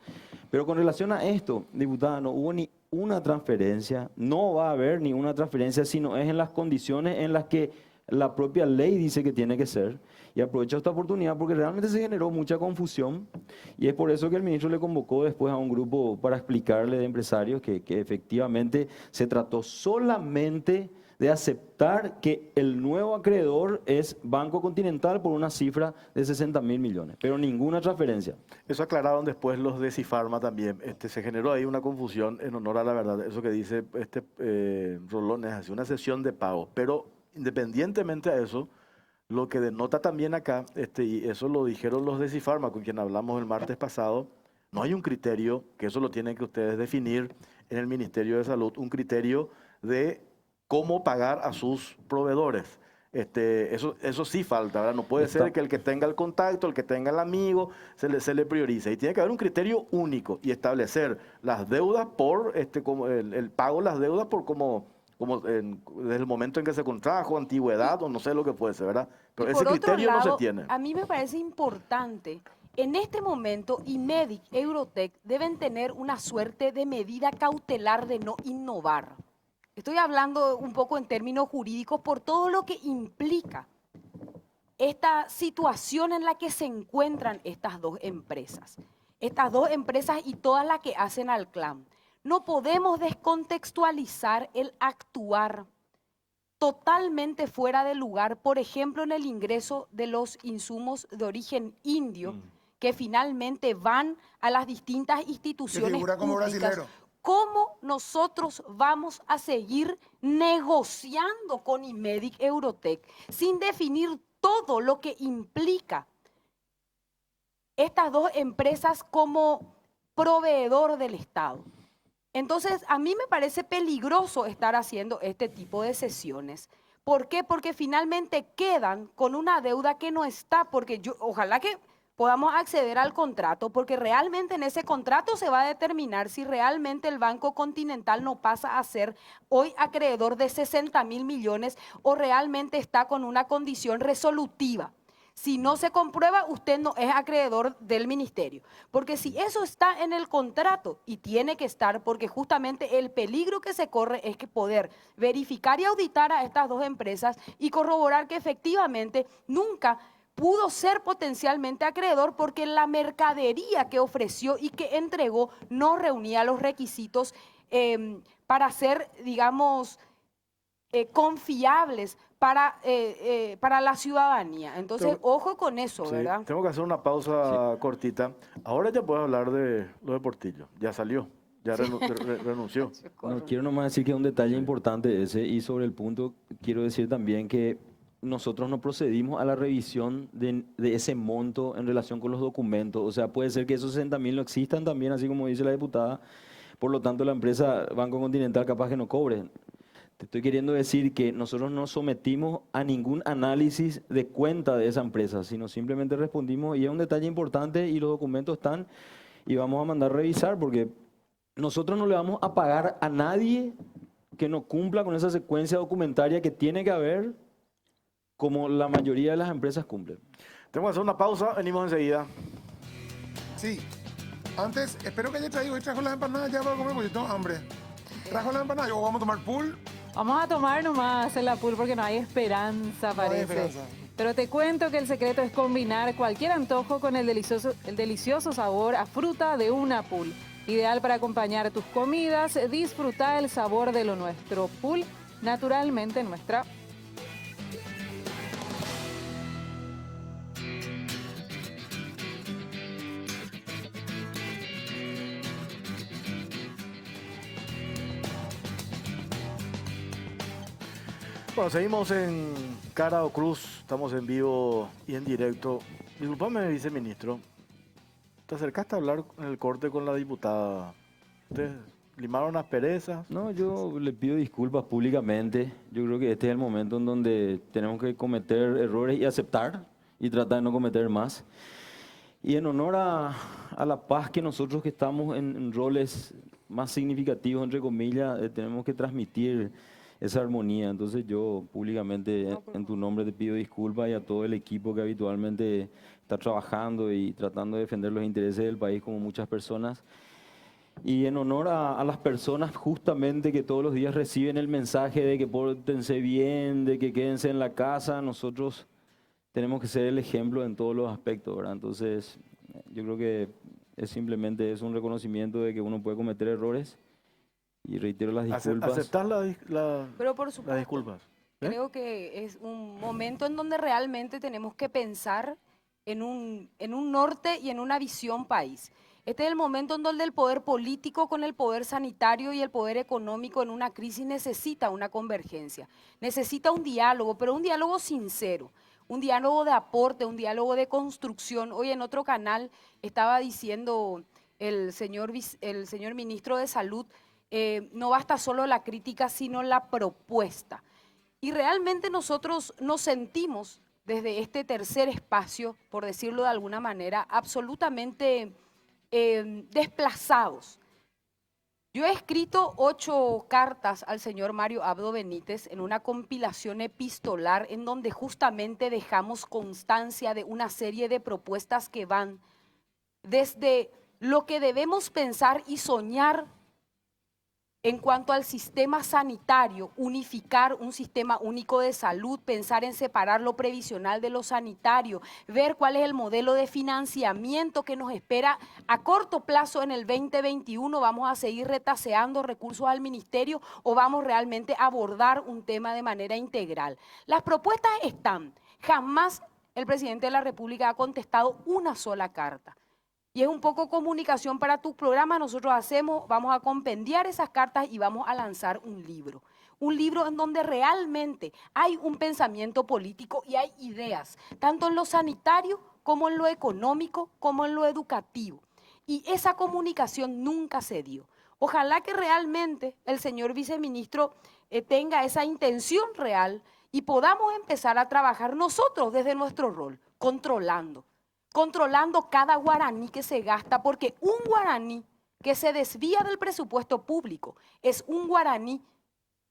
Pero con relación a esto, diputada, no hubo ni una transferencia, no va a haber ni una transferencia, sino es en las condiciones en las que la propia ley dice que tiene que ser. Y aprovecho esta oportunidad porque realmente se generó mucha confusión y es por eso que el ministro le convocó después a un grupo para explicarle de empresarios que efectivamente se trató solamente de aceptar que el nuevo acreedor es Banco Continental por una cifra de 60.000 millones, pero ninguna transferencia. Eso aclararon después los de Cifarma también. Se generó ahí una confusión en honor a la verdad. Eso que dice Rolón es así, una sesión de pago. Pero independientemente a eso, lo que denota también acá, y eso lo dijeron los de Cifarma, con quien hablamos el martes pasado, no hay un criterio, que eso lo tienen que ustedes definir en el Ministerio de Salud, un criterio de cómo pagar a sus proveedores. Eso sí falta, ¿verdad? No puede ser que el que tenga el contacto, el que tenga el amigo, se le priorice. Y tiene que haber un criterio único y establecer las deudas por, como el pago de las deudas por desde el momento en que se contrajo, antigüedad o no sé lo que puede ser, ¿verdad? Pero ese criterio no se tiene. A mí me parece importante, en este momento, IMEDIC, Eurotech deben tener una suerte de medida cautelar de no innovar. Estoy hablando un poco en términos jurídicos por todo lo que implica esta situación en la que se encuentran estas dos empresas. Estas dos empresas y todas las que hacen al clan. No podemos descontextualizar el actuar totalmente fuera de lugar, por ejemplo, en el ingreso de los insumos de origen indio, que finalmente van a las distintas instituciones figura como públicas. brasilero. ¿Cómo nosotros vamos a seguir negociando con IMEDIC Eurotech sin definir todo lo que implica estas dos empresas como proveedor del Estado? Entonces, a mí me parece peligroso estar haciendo este tipo de sesiones. ¿Por qué? Porque finalmente quedan con una deuda que no está, porque ojalá que podamos acceder al contrato, porque realmente en ese contrato se va a determinar si realmente el Banco Continental no pasa a ser hoy acreedor de 60.000 millones o realmente está con una condición resolutiva. Si no se comprueba, usted no es acreedor del ministerio. Porque si eso está en el contrato, y tiene que estar, porque justamente el peligro que se corre es que poder verificar y auditar a estas dos empresas y corroborar que efectivamente nunca pudo ser potencialmente acreedor porque la mercadería que ofreció y que entregó no reunía los requisitos para ser, digamos, confiables para la ciudadanía. Entonces, ojo con eso, sí, ¿verdad? Tengo que hacer una pausa cortita. Ahora ya puedo hablar de lo de Portillo. Ya salió, ya renunció. No, quiero nomás decir que es un detalle importante ese, y sobre el punto quiero decir también que nosotros no procedimos a la revisión de ese monto en relación con los documentos. O sea, puede ser que esos 60.000 no existan también, así como dice la diputada. Por lo tanto, la empresa Banco Continental capaz que no cobre. Te estoy queriendo decir que nosotros no sometimos a ningún análisis de cuenta de esa empresa, sino simplemente respondimos, y es un detalle importante, y los documentos están, y vamos a mandar a revisar, porque nosotros no le vamos a pagar a nadie que no cumpla con esa secuencia documentaria que tiene que haber, como la mayoría de las empresas cumplen. Tengo que hacer una pausa, venimos enseguida. Sí. Antes, espero que haya traído. Hoy trajo las empanadas ya para comer porque yo tengo hambre. ¿Trajo las empanadas o vamos a tomar pool? Vamos a tomar nomás en la pool porque no hay esperanza, No hay parece. esperanza. Pero te cuento que el secreto es combinar cualquier antojo con el delicioso sabor a fruta de una Pool. Ideal para acompañar tus comidas, disfruta el sabor de lo nuestro. Pool, naturalmente nuestra. Bueno, seguimos en Cara o Cruz, estamos en vivo y en directo. Disculpame, viceministro, ¿te acercaste a hablar en el corte con la diputada? ¿Ustedes limaron asperezas? No, yo le pido disculpas públicamente. Yo creo que este es el momento en donde tenemos que cometer errores y aceptar y tratar de no cometer más. Y en honor a la paz que nosotros que estamos en roles más significativos, entre comillas, tenemos que transmitir esa armonía. Entonces yo públicamente en tu nombre te pido disculpas y a todo el equipo que habitualmente está trabajando y tratando de defender los intereses del país como muchas personas. Y en honor a las personas justamente que todos los días reciben el mensaje de que pórtense bien, de que quédense en la casa, nosotros tenemos que ser el ejemplo en todos los aspectos, ¿verdad? Entonces yo creo que simplemente es un reconocimiento de que uno puede cometer errores. Y reitero las disculpas. ¿Aceptás Pero por supuesto, las disculpas? creo que es un momento en donde realmente tenemos que pensar en un norte y en una visión país. Este es el momento en donde el poder político con el poder sanitario y el poder económico en una crisis necesita una convergencia. Necesita un diálogo, pero un diálogo sincero, un diálogo de aporte, un diálogo de construcción. Hoy en otro canal estaba diciendo el señor ministro de Salud, no basta solo la crítica, sino la propuesta. Y realmente nosotros nos sentimos desde este tercer espacio, por decirlo de alguna manera, absolutamente desplazados. Yo he escrito 8 cartas al señor Mario Abdo Benítez en una compilación epistolar en donde justamente dejamos constancia de una serie de propuestas que van desde lo que debemos pensar y soñar en cuanto al sistema sanitario, unificar un sistema único de salud, pensar en separar lo previsional de lo sanitario, ver cuál es el modelo de financiamiento que nos espera a corto plazo en el 2021, vamos a seguir retaseando recursos al ministerio o vamos realmente a abordar un tema de manera integral. Las propuestas están, jamás el presidente de la República ha contestado una sola carta. Y es un poco comunicación para tu programa. Nosotros vamos a compendiar esas cartas y vamos a lanzar un libro. Un libro en donde realmente hay un pensamiento político y hay ideas, tanto en lo sanitario como en lo económico, como en lo educativo. Y esa comunicación nunca se dio. Ojalá que realmente el señor viceministro tenga esa intención real y podamos empezar a trabajar nosotros desde nuestro rol, controlando cada guaraní que se gasta, porque un guaraní que se desvía del presupuesto público es un guaraní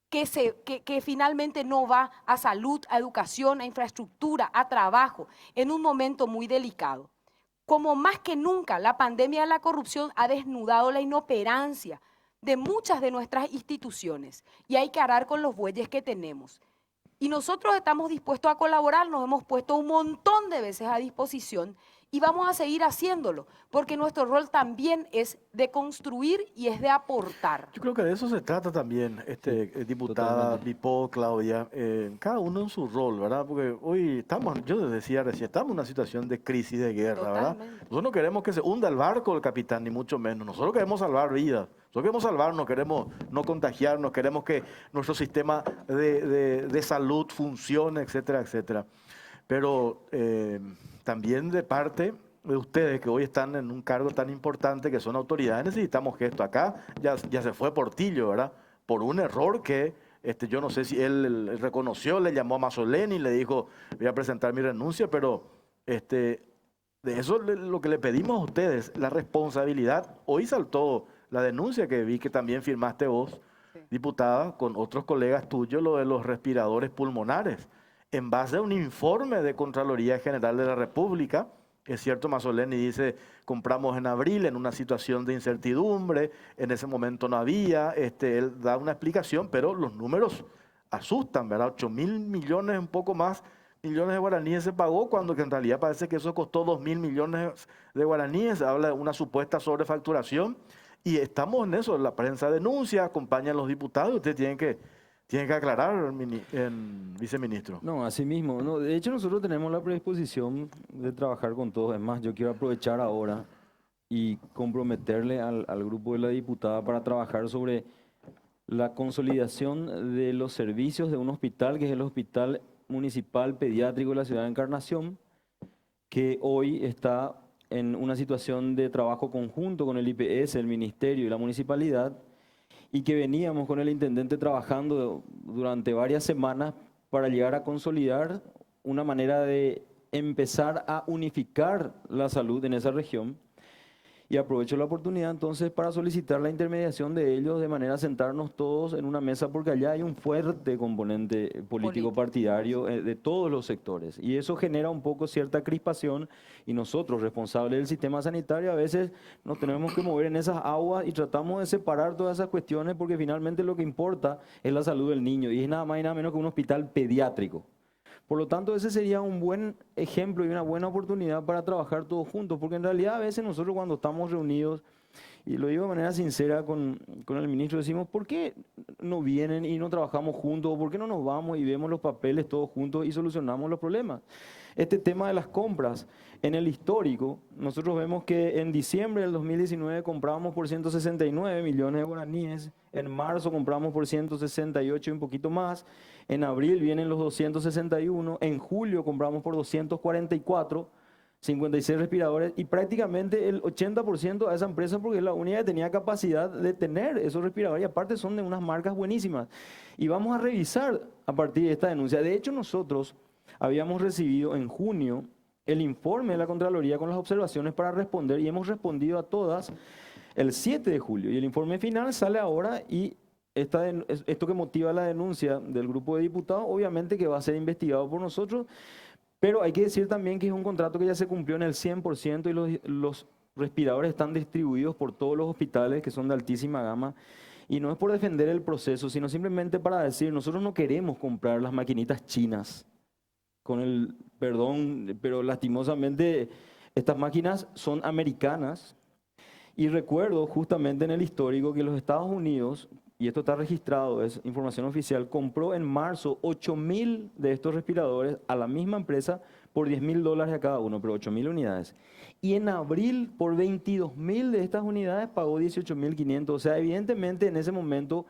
que finalmente no va a salud, a educación, a infraestructura, a trabajo, en un momento muy delicado. Como más que nunca, la pandemia de la corrupción ha desnudado la inoperancia de muchas de nuestras instituciones y hay que arar con los bueyes que tenemos. Y nosotros estamos dispuestos a colaborar, nos hemos puesto un montón de veces a disposición y vamos a seguir haciéndolo, porque nuestro rol también es de construir y es de aportar. Yo creo que de eso se trata también, diputada, Pipo, Claudia, cada uno en su rol, ¿verdad? Porque hoy yo les decía recién, estamos en una situación de crisis, de guerra, Totalmente. ¿verdad? Nosotros no queremos que se hunda el barco del capitán, ni mucho menos. Nosotros queremos salvar vidas. Nosotros queremos salvarnos, queremos no contagiarnos, queremos que nuestro sistema de salud funcione, etcétera, etcétera. Pero también de parte de ustedes que hoy están en un cargo tan importante que son autoridades, necesitamos que esto acá ya se fue Portillo, ¿verdad? Por un error que yo no sé si él reconoció, le llamó a Mazzoleni y le dijo, voy a presentar mi renuncia, pero de eso lo que le pedimos a ustedes, la responsabilidad. Hoy saltó la denuncia que vi que también firmaste vos, diputada, con otros colegas tuyos, lo de los respiradores pulmonares. En base a un informe de Contraloría General de la República, es cierto, Mazzoleni dice, compramos en abril en una situación de incertidumbre, en ese momento no había, él da una explicación, pero los números asustan, ¿verdad? 8.000 millones, un poco más, millones de guaraníes se pagó, cuando que en realidad parece que eso costó 2.000 millones de guaraníes. Habla de una supuesta sobrefacturación. Y estamos en eso, la prensa denuncia, acompañan los diputados, ustedes tienen que aclarar, viceministro. No, así mismo. No, de hecho, nosotros tenemos la predisposición de trabajar con todos. Es más, yo quiero aprovechar ahora y comprometerle al grupo de la diputada para trabajar sobre la consolidación de los servicios de un hospital, que es el Hospital Municipal Pediátrico de la Ciudad de Encarnación, que hoy está en una situación de trabajo conjunto con el IPS, el Ministerio y la Municipalidad, y que veníamos con el intendente trabajando durante varias semanas para llegar a consolidar una manera de empezar a unificar la salud en esa región. Y aprovecho la oportunidad entonces para solicitar la intermediación de ellos de manera a sentarnos todos en una mesa, porque allá hay un fuerte componente político partidario de todos los sectores. Y eso genera un poco cierta crispación, y nosotros, responsables del sistema sanitario, a veces nos tenemos que mover en esas aguas y tratamos de separar todas esas cuestiones, porque finalmente lo que importa es la salud del niño, y es nada más y nada menos que un hospital pediátrico. Por lo tanto, ese sería un buen ejemplo y una buena oportunidad para trabajar todos juntos, porque en realidad a veces nosotros cuando estamos reunidos, y lo digo de manera sincera con el ministro, decimos, ¿por qué no vienen y no trabajamos juntos? ¿Por qué no nos vamos y vemos los papeles todos juntos y solucionamos los problemas? Este tema de las compras, en el histórico, nosotros vemos que en diciembre del 2019 compramos por 169 millones de guaraníes, en marzo compramos por 168 y un poquito más, en abril vienen los 261, en julio compramos por 244, 56 respiradores, y prácticamente el 80% a esa empresa, porque es la única que tenía capacidad de tener esos respiradores, y aparte son de unas marcas buenísimas. Y vamos a revisar a partir de esta denuncia. De hecho, nosotros habíamos recibido en junio el informe de la Contraloría con las observaciones para responder, y hemos respondido a todas el 7 de julio. Y el informe final sale ahora, y esto que motiva la denuncia del grupo de diputados, obviamente que va a ser investigado por nosotros, pero hay que decir también que es un contrato que ya se cumplió en el 100%, y los respiradores están distribuidos por todos los hospitales que son de altísima gama. Y no es por defender el proceso, sino simplemente para decir, nosotros no queremos comprar las maquinitas chinas, con el perdón, pero lastimosamente estas máquinas son americanas. Y recuerdo justamente en el histórico que los Estados Unidos, y esto está registrado, es información oficial, compró en marzo 8.000 de estos respiradores a la misma empresa por $10.000 a cada uno, pero 8.000 unidades. Y en abril, por 22.000 de estas unidades, pagó 18.500. O sea, evidentemente en ese momento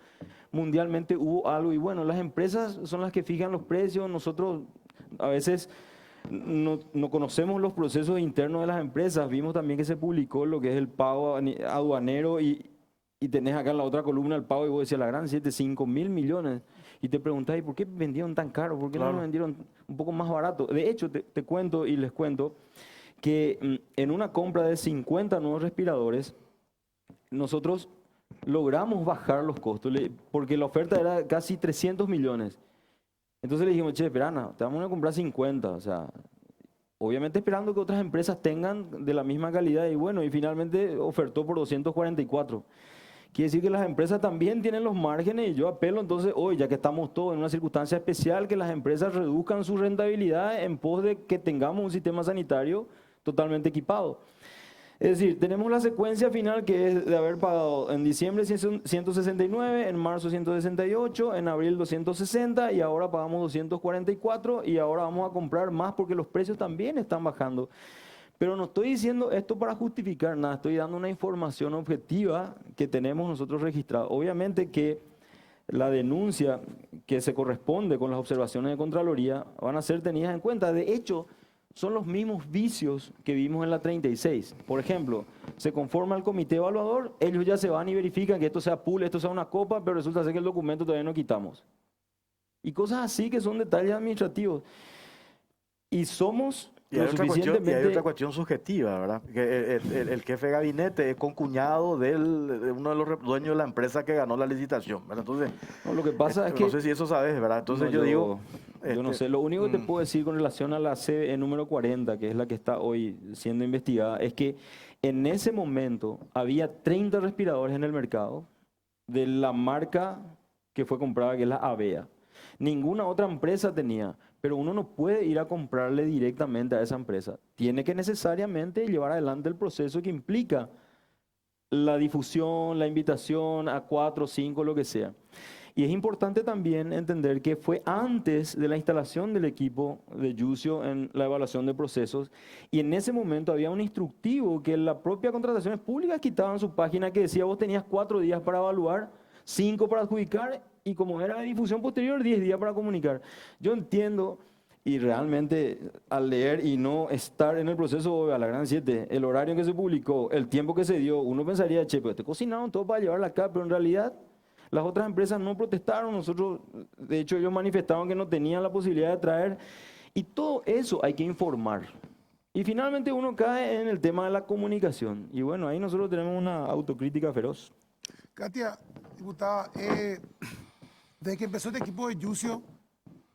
mundialmente hubo algo. Y bueno, las empresas son las que fijan los precios. Nosotros a veces no conocemos los procesos internos de las empresas. Vimos también que se publicó lo que es el pago aduanero, y tenés acá en la otra columna el pago, y vos decías, la gran 5.000 millones. Y te preguntás, ¿y por qué vendieron tan caro? ¿Por qué no lo vendieron un poco más barato? De hecho, te cuento y les cuento que en una compra de 50 nuevos respiradores, nosotros logramos bajar los costos, porque la oferta era casi 300 millones. Entonces le dijimos, che, espera, te vamos a comprar 50, o sea, obviamente esperando que otras empresas tengan de la misma calidad, y bueno, y finalmente ofertó por 244. Quiere decir que las empresas también tienen los márgenes, y yo apelo entonces hoy, ya que estamos todos en una circunstancia especial, que las empresas reduzcan su rentabilidad en pos de que tengamos un sistema sanitario totalmente equipado. Es decir, tenemos la secuencia final, que es de haber pagado en diciembre 169, en marzo 168, en abril 260, y ahora pagamos 244, y ahora vamos a comprar más porque los precios también están bajando. Pero no estoy diciendo esto para justificar nada, estoy dando una información objetiva que tenemos nosotros registrada. Obviamente que la denuncia que se corresponde con las observaciones de Contraloría van a ser tenidas en cuenta. De hecho, son los mismos vicios que vimos en la 36. Por ejemplo, se conforma el comité evaluador, ellos ya se van y verifican que esto sea pool, esto sea una copa, pero resulta ser que el documento todavía no quitamos. Y cosas así que son detalles administrativos. Y somos... Y hay otra cuestión subjetiva, ¿verdad? Que el jefe de gabinete es concuñado de uno de los dueños de la empresa que ganó la licitación, ¿verdad? Entonces, no, lo que pasa es que... No sé si eso sabes, ¿verdad? Entonces no, yo digo... Yo no sé, lo único que te puedo decir con relación a la CVE número 40, que es la que está hoy siendo investigada, es que en ese momento había 30 respiradores en el mercado de la marca que fue comprada, que es la Avea. Ninguna otra empresa tenía. pero uno no puede ir a comprarle directamente a esa empresa. Tiene que necesariamente llevar adelante el proceso que implica la difusión, la invitación a 4, 5, lo que sea. Y es importante también entender que fue antes de la instalación del equipo de Yucio en la evaluación de procesos, y en ese momento había un instructivo que la propia Contrataciones Públicas quitaba en su página que decía: vos tenías 4 días para evaluar, 5 para adjudicar, y como era de difusión posterior, 10 días para comunicar. Yo entiendo, y realmente al leer y no estar en el proceso a la Gran 7, el horario en que se publicó, el tiempo que se dio, uno pensaría, che, pero te cocinaron todo para llevarla acá, pero en realidad las otras empresas no protestaron. Nosotros, de hecho, ellos manifestaron que no tenían la posibilidad de traer, y todo eso hay que informar. Y finalmente uno cae en el tema de la comunicación, y bueno, ahí nosotros tenemos una autocrítica feroz. Katia, diputada, desde que empezó este equipo de Yucio,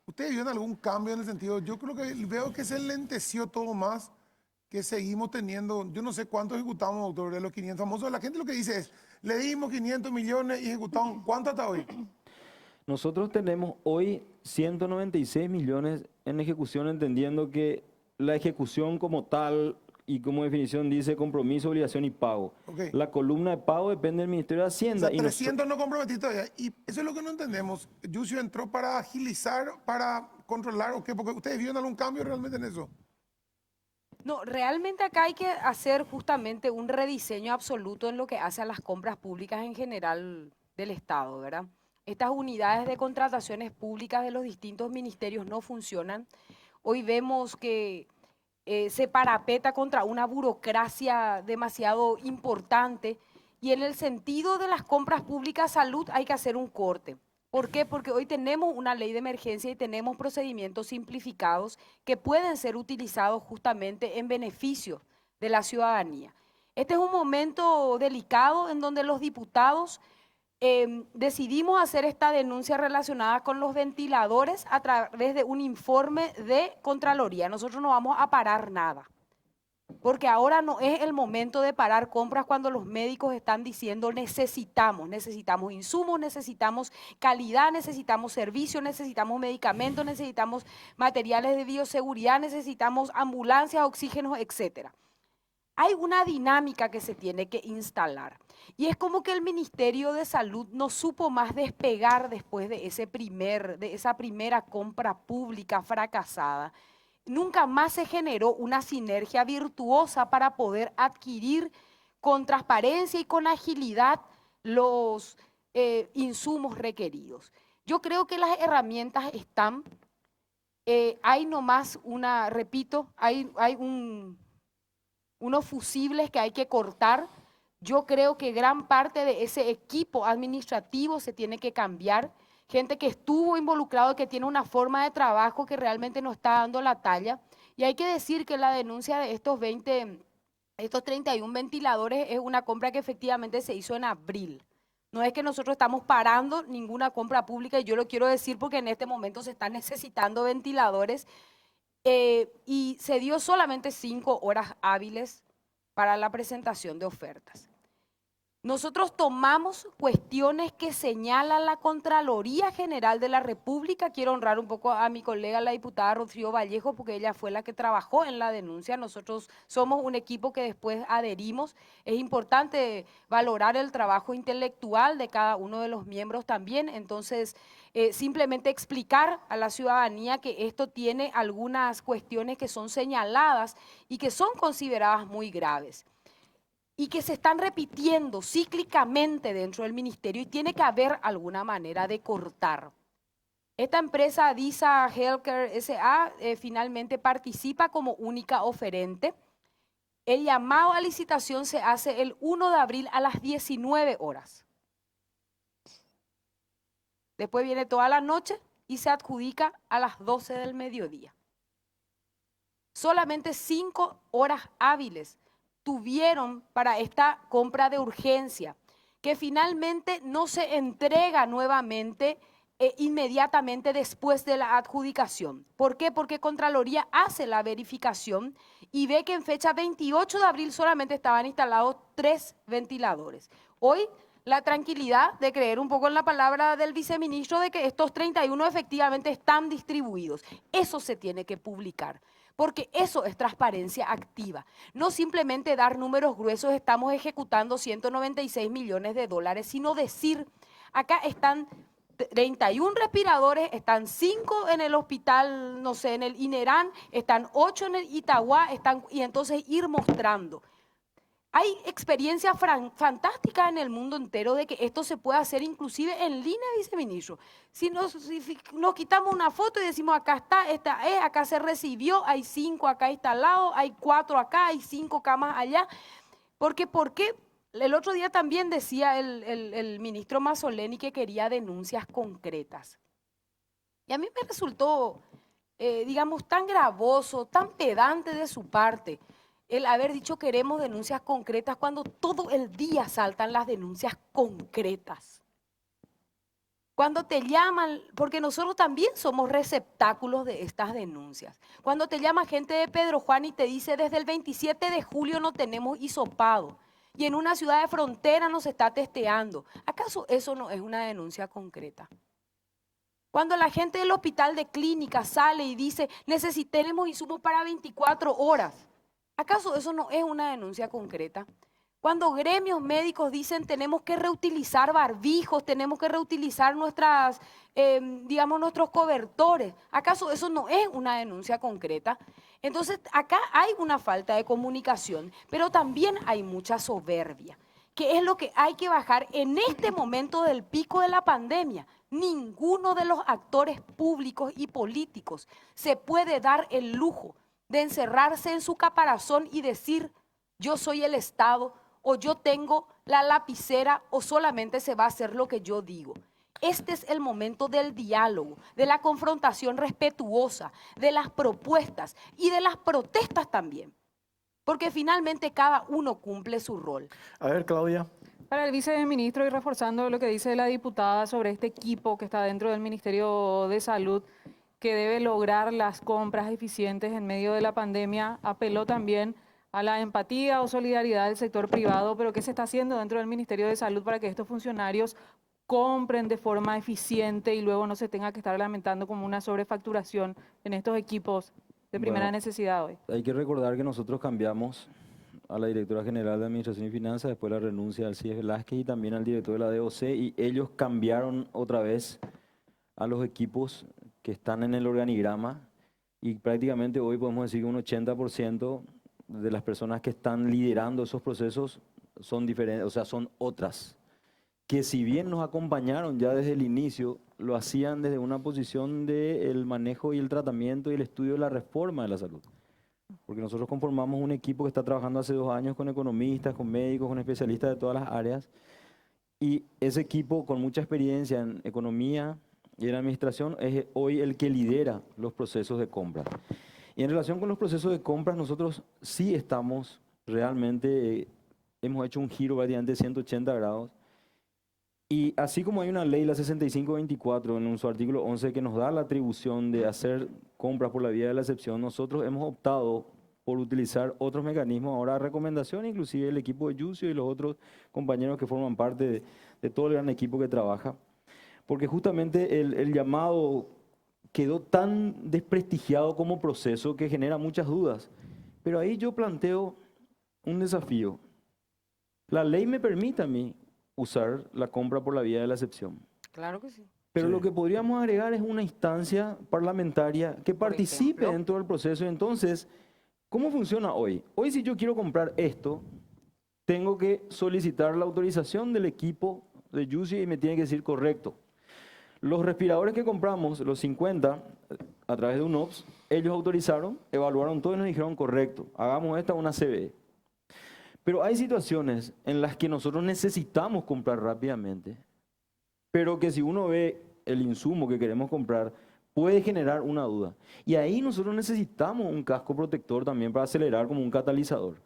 ¿ustedes vieron algún cambio en el sentido? Yo creo que veo que se lenteció todo más, que seguimos teniendo, yo no sé cuánto ejecutamos, doctor, de los 500 famosos. La gente lo que dice es, le dimos 500 millones y ejecutamos, ¿cuánto hasta hoy? Nosotros tenemos hoy 196 millones en ejecución, entendiendo que la ejecución como tal, y como definición dice compromiso, obligación y pago. Okay. La columna de pago depende del Ministerio de Hacienda. O sea, 300 no comprometí todavía. Y eso es lo que no entendemos. Yucio entró para agilizar, para controlar, ¿o qué? Porque ustedes vieron algún cambio realmente en eso. No, realmente acá hay que hacer justamente un rediseño absoluto en lo que hace a las compras públicas en general del Estado, ¿verdad? Estas unidades de contrataciones públicas de los distintos ministerios no funcionan. Hoy vemos que se parapeta contra una burocracia demasiado importante, y en el sentido de las compras públicas salud hay que hacer un corte. ¿Por qué? Porque hoy tenemos una ley de emergencia y tenemos procedimientos simplificados que pueden ser utilizados justamente en beneficio de la ciudadanía. Este es un momento delicado en donde los diputados decidimos hacer esta denuncia relacionada con los ventiladores a través de un informe de Contraloría. Nosotros no vamos a parar nada, porque ahora no es el momento de parar compras cuando los médicos están diciendo necesitamos insumos, necesitamos calidad, necesitamos servicios, necesitamos medicamentos, necesitamos materiales de bioseguridad, necesitamos ambulancias, oxígenos, etcétera. Hay una dinámica que se tiene que instalar, y es como que el Ministerio de Salud no supo más despegar después de esa primera compra pública fracasada. Nunca más se generó una sinergia virtuosa para poder adquirir con transparencia y con agilidad los insumos requeridos. Yo creo que las herramientas están, hay nomás hay unos fusibles que hay que cortar. Yo creo que gran parte de ese equipo administrativo se tiene que cambiar. Gente que estuvo involucrado, que tiene una forma de trabajo que realmente no está dando la talla. Y hay que decir que la denuncia de estos 31 ventiladores es una compra que efectivamente se hizo en abril. No es que nosotros estamos parando ninguna compra pública, y yo lo quiero decir porque en este momento se están necesitando ventiladores, y se dio solamente 5 horas hábiles para la presentación de ofertas. Nosotros tomamos cuestiones que señala la Contraloría General de la República. Quiero honrar un poco a mi colega, la diputada Rocío Vallejo, porque ella fue la que trabajó en la denuncia. Nosotros somos un equipo que después adherimos. Es importante valorar el trabajo intelectual de cada uno de los miembros también. Entonces, simplemente explicar a la ciudadanía que esto tiene algunas cuestiones que son señaladas y que son consideradas muy graves, y que se están repitiendo cíclicamente dentro del ministerio, y tiene que haber alguna manera de cortar. Esta empresa DISA Healthcare S.A. Finalmente participa como única oferente. El llamado a licitación se hace el 1 de abril a las 19 horas. Después viene toda la noche y se adjudica a las 12 del mediodía. Solamente 5 horas hábiles tuvieron para esta compra de urgencia, que finalmente no se entrega nuevamente inmediatamente después de la adjudicación. ¿Por qué? Porque Contraloría hace la verificación y ve que en fecha 28 de abril solamente estaban instalados 3 ventiladores. Hoy la tranquilidad de creer un poco en la palabra del viceministro de que estos 31 efectivamente están distribuidos. Eso se tiene que publicar, porque eso es transparencia activa. No simplemente dar números gruesos, estamos ejecutando 196 millones de dólares, sino decir, acá están 31 respiradores, están 5 en el hospital, no sé, en el INERAN, están 8 en el Itagua, y entonces ir mostrando. Hay experiencias fantásticas en el mundo entero de que esto se puede hacer inclusive en línea, viceministro. Si nos quitamos una foto y decimos acá está, esta es, acá se recibió, hay 5 acá instalados, hay 4 acá, hay 5 camas allá. ¿Por qué? El otro día también decía el ministro Mazzoleni que quería denuncias concretas. Y a mí me resultó, digamos, tan gravoso, tan pedante de su parte, el haber dicho queremos denuncias concretas cuando todo el día saltan las denuncias concretas. Cuando te llaman, porque nosotros también somos receptáculos de estas denuncias. Cuando te llama gente de Pedro Juan y te dice desde el 27 de julio no tenemos hisopado y en una ciudad de frontera nos está testeando, ¿acaso eso no es una denuncia concreta? Cuando la gente del hospital de clínica sale y dice necesitemos insumos para 24 horas, ¿acaso eso no es una denuncia concreta? Cuando gremios médicos dicen tenemos que reutilizar barbijos, tenemos que reutilizar nuestros cobertores, ¿acaso eso no es una denuncia concreta? Entonces acá hay una falta de comunicación, pero también hay mucha soberbia, que es lo que hay que bajar en este momento del pico de la pandemia. Ninguno de los actores públicos y políticos se puede dar el lujo de encerrarse en su caparazón y decir yo soy el Estado o yo tengo la lapicera o solamente se va a hacer lo que yo digo. Este es el momento del diálogo, de la confrontación respetuosa, de las propuestas y de las protestas también, porque finalmente cada uno cumple su rol. A ver, Claudia. Para el viceministro, y reforzando lo que dice la diputada sobre este equipo que está dentro del Ministerio de Salud, que debe lograr las compras eficientes en medio de la pandemia, apeló también a la empatía o solidaridad del sector privado, pero ¿qué se está haciendo dentro del Ministerio de Salud para que estos funcionarios compren de forma eficiente y luego no se tenga que estar lamentando como una sobrefacturación en estos equipos de primera necesidad hoy? Hay que recordar que nosotros cambiamos a la directora general de Administración y Finanzas, después la renuncia al CIES Velázquez y también al director de la DOC, y ellos cambiaron otra vez a los equipos que están en el organigrama, y prácticamente hoy podemos decir que un 80% de las personas que están liderando esos procesos son diferentes, o sea, son otras, que si bien nos acompañaron ya desde el inicio, lo hacían desde una posición del manejo y el tratamiento y el estudio de la reforma de la salud. Porque nosotros conformamos un equipo que está trabajando hace 2 años con economistas, con médicos, con especialistas de todas las áreas, y ese equipo con mucha experiencia en economía y en administración es hoy el que lidera los procesos de compra. Y en relación con los procesos de compras, nosotros sí estamos realmente, hemos hecho un giro prácticamente de 180 grados. Y así como hay una ley, la 6524, en su artículo 11, que nos da la atribución de hacer compras por la vía de la excepción, nosotros hemos optado por utilizar otros mecanismos, ahora recomendación, inclusive el equipo de Yucio y los otros compañeros que forman parte de todo el gran equipo que trabaja, porque justamente el llamado quedó tan desprestigiado como proceso que genera muchas dudas. Pero ahí yo planteo un desafío. La ley me permite a mí usar la compra por la vía de la excepción. Claro que sí. Pero Sí. lo que podríamos agregar es una instancia parlamentaria que participe ejemplo. dentro del proceso. Entonces, ¿cómo funciona hoy? Hoy si yo quiero comprar esto, tengo que solicitar la autorización del equipo de Yusi y me tiene que decir correcto. Los respiradores que compramos, los 50, a través de un OPS, ellos autorizaron, evaluaron todo y nos dijeron correcto, hagamos esta una CBE. Pero hay situaciones en las que nosotros necesitamos comprar rápidamente, pero que si uno ve el insumo que queremos comprar, puede generar una duda. Y ahí nosotros necesitamos un casco protector también para acelerar como un catalizador.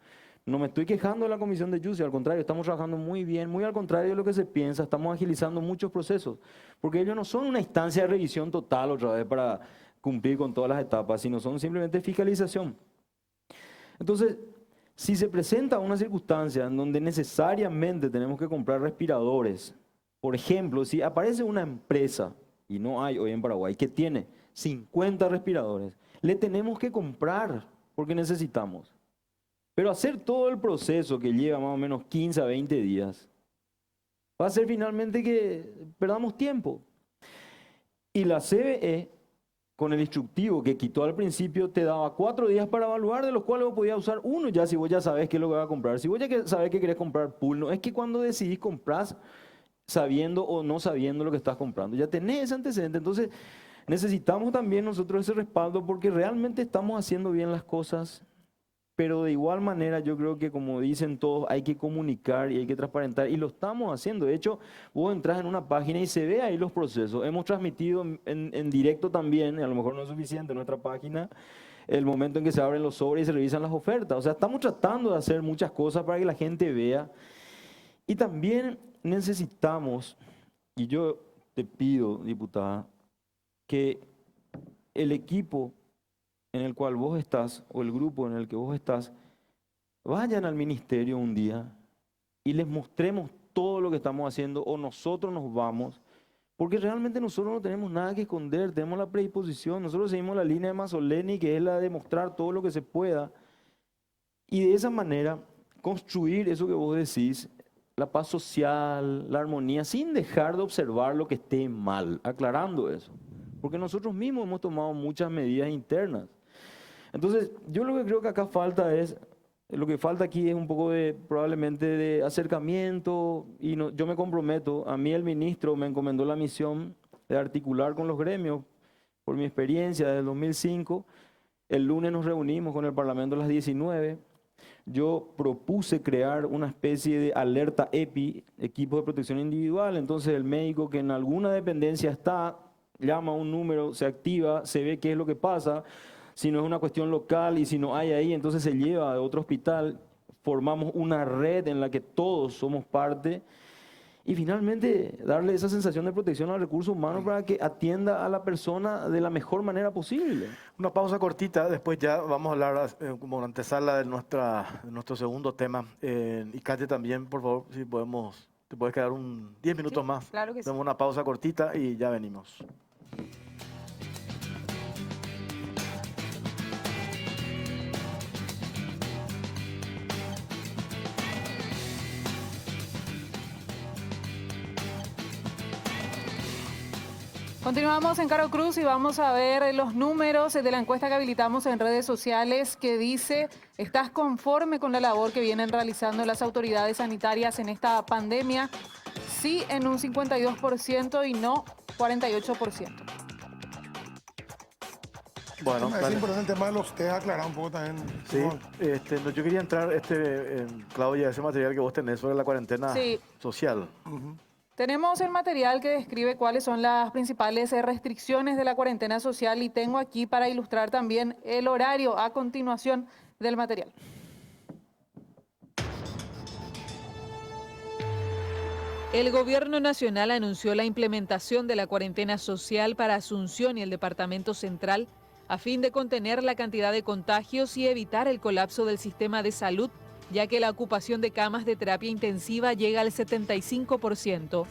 No me estoy quejando de la comisión de Yusi, al contrario, estamos trabajando muy bien, muy al contrario de lo que se piensa, estamos agilizando muchos procesos, porque ellos no son una instancia de revisión total otra vez para cumplir con todas las etapas, sino son simplemente fiscalización. Entonces, Si se presenta una circunstancia en donde necesariamente tenemos que comprar respiradores, por ejemplo, si aparece una empresa, y no hay hoy en Paraguay, que tiene 50 respiradores, le tenemos que comprar porque necesitamos. Pero hacer todo el proceso que lleva más o menos 15 a 20 días va a hacer finalmente que perdamos tiempo. Y la CBE, con el instructivo que quitó al principio, te daba 4 días para evaluar, de los cuales vos podías usar uno ya si vos ya sabés qué es lo que vas a comprar. Si vos ya sabés que querés comprar pool, no es que cuando decidís comprar sabiendo o no sabiendo lo que estás comprando. Ya tenés ese antecedente. Entonces, necesitamos también nosotros ese respaldo porque realmente estamos haciendo bien las cosas. Pero de igual manera yo creo que, como dicen todos, hay que comunicar y hay que transparentar. Y lo estamos haciendo. De hecho, vos entras en una página y se ve ahí los procesos. Hemos transmitido en directo también, a lo mejor no es suficiente en nuestra página, el momento en que se abren los sobres y se revisan las ofertas. O sea, estamos tratando de hacer muchas cosas para que la gente vea. Y también necesitamos, y yo te pido, diputada, que el equipo en el cual vos estás, o el grupo en el que vos estás, vayan al ministerio un día y les mostremos todo lo que estamos haciendo, o nosotros nos vamos, porque realmente nosotros no tenemos nada que esconder, tenemos la predisposición, nosotros seguimos la línea de Mazzoleni, que es la de mostrar todo lo que se pueda, y de esa manera construir eso que vos decís, la paz social, la armonía, sin dejar de observar lo que esté mal, aclarando eso, porque nosotros mismos hemos tomado muchas medidas internas. Entonces, yo lo que creo que acá falta es, lo que falta aquí es un poco de, probablemente, de acercamiento, y no, yo me comprometo, a mí el ministro me encomendó la misión de articular con los gremios, por mi experiencia desde el 2005, el lunes nos reunimos con el Parlamento a las 19, yo propuse crear una especie de alerta EPI, equipo de protección individual, entonces el médico que en alguna dependencia está, llama a un número, se activa, se ve qué es lo que pasa. Si no es una cuestión local y si no hay ahí, entonces se lleva a otro hospital. Formamos una red en la que todos somos parte. Y finalmente darle esa sensación de protección al recurso humano para que atienda a la persona de la mejor manera posible. Una pausa cortita, después ya vamos a hablar como antesala de nuestro segundo tema. Y Katia también, por favor, si podemos, te puedes quedar 10 minutos más. Claro que sí. Hacemos una pausa cortita y ya venimos. Continuamos en Caro Cruz y vamos a ver los números de la encuesta que habilitamos en redes sociales que dice: ¿estás conforme con la labor que vienen realizando las autoridades sanitarias en esta pandemia? Sí, en un 52% y no 48%. Bueno, es importante el tema de los test, aclarar un poco también. Sí, yo quería entrar, Claudia, ese material que vos tenés sobre la cuarentena social. Tenemos el material que describe cuáles son las principales restricciones de la cuarentena social y tengo aquí para ilustrar también el horario a continuación del material. El Gobierno Nacional anunció la implementación de la cuarentena social para Asunción y el Departamento Central a fin de contener la cantidad de contagios y evitar el colapso del sistema de salud, ya que la ocupación de camas de terapia intensiva llega al 75%.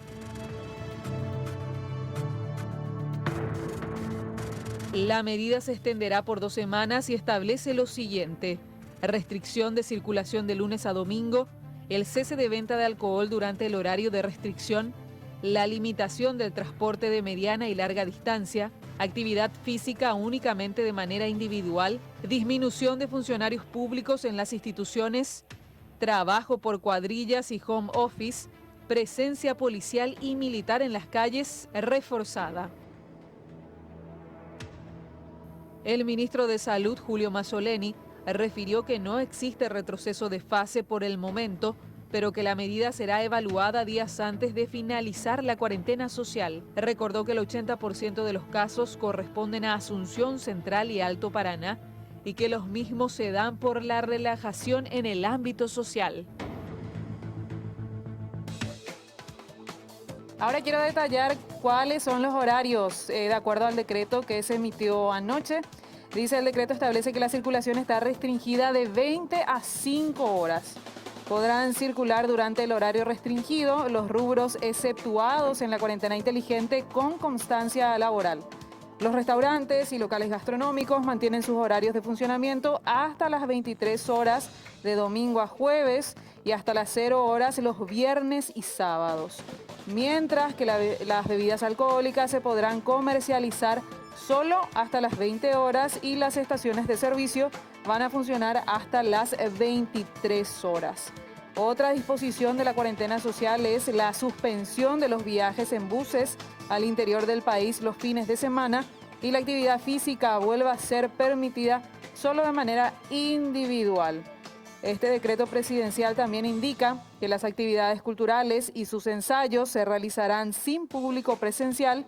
La medida se extenderá por 2 semanas y establece lo siguiente: restricción de circulación de lunes a domingo, el cese de venta de alcohol durante el horario de restricción, la limitación del transporte de mediana y larga distancia, actividad física únicamente de manera individual, disminución de funcionarios públicos en las instituciones, trabajo por cuadrillas y home office, presencia policial y militar en las calles reforzada. El ministro de Salud, Julio Mazzoleni, refirió que no existe retroceso de fase por el momento, pero que la medida será evaluada días antes de finalizar la cuarentena social. Recordó que el 80% de los casos corresponden a Asunción, Central y Alto Paraná y que los mismos se dan por la relajación en el ámbito social. Ahora quiero detallar cuáles son los horarios de acuerdo al decreto que se emitió anoche. Dice el decreto establece que la circulación está restringida de 20 a 5 horas. Podrán circular durante el horario restringido los rubros exceptuados en la cuarentena inteligente con constancia laboral. Los restaurantes y locales gastronómicos mantienen sus horarios de funcionamiento hasta las 23 horas de domingo a jueves y hasta las 0 horas los viernes y sábados. Mientras que las bebidas alcohólicas se podrán comercializar solo hasta las 20 horas y las estaciones de servicio van a funcionar hasta las 23 horas. Otra disposición de la cuarentena social es la suspensión de los viajes en buses al interior del país los fines de semana y la actividad física vuelva a ser permitida solo de manera individual. Este decreto presidencial también indica que las actividades culturales y sus ensayos se realizarán sin público presencial,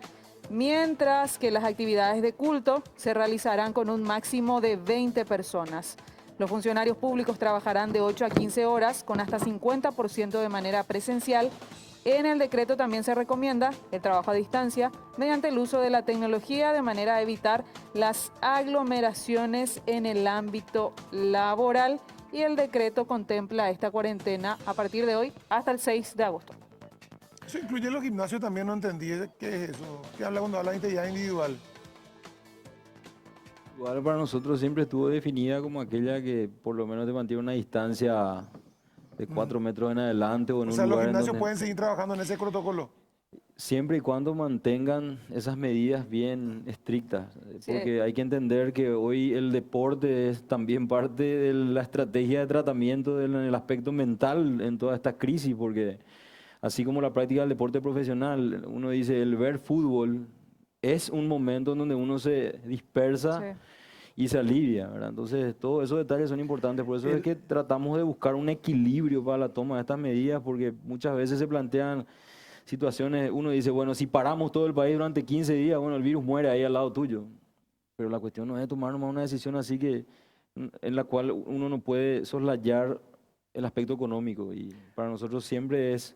mientras que las actividades de culto se realizarán con un máximo de 20 personas. Los funcionarios públicos trabajarán de 8 a 15 horas con hasta 50% de manera presencial. En el decreto también se recomienda el trabajo a distancia mediante el uso de la tecnología de manera a evitar las aglomeraciones en el ámbito laboral y el decreto contempla esta cuarentena a partir de hoy hasta el 6 de agosto. Eso incluye los gimnasios también, no entendí qué es eso. ¿Qué habla cuando habla de integridad individual? Igual para nosotros siempre estuvo definida como aquella que por lo menos te mantiene una distancia de 4 metros en adelante o en un lugar. O sea, los en gimnasios donde pueden seguir trabajando en ese protocolo. siempre y cuando mantengan esas medidas bien estrictas, porque hay que entender que hoy el deporte es también parte de la estrategia de tratamiento en el aspecto mental en toda esta crisis, porque así como la práctica del deporte profesional, uno dice el ver fútbol es un momento en donde uno se dispersa y se alivia, ¿verdad? Entonces todos esos detalles son importantes, por eso es que tratamos de buscar un equilibrio para la toma de estas medidas, porque muchas veces se plantean situaciones, uno dice, bueno, si paramos todo el país durante 15 días, bueno, el virus muere ahí al lado tuyo. Pero la cuestión no es tomar nomás una decisión así en la cual uno no puede soslayar el aspecto económico. Y para nosotros siempre es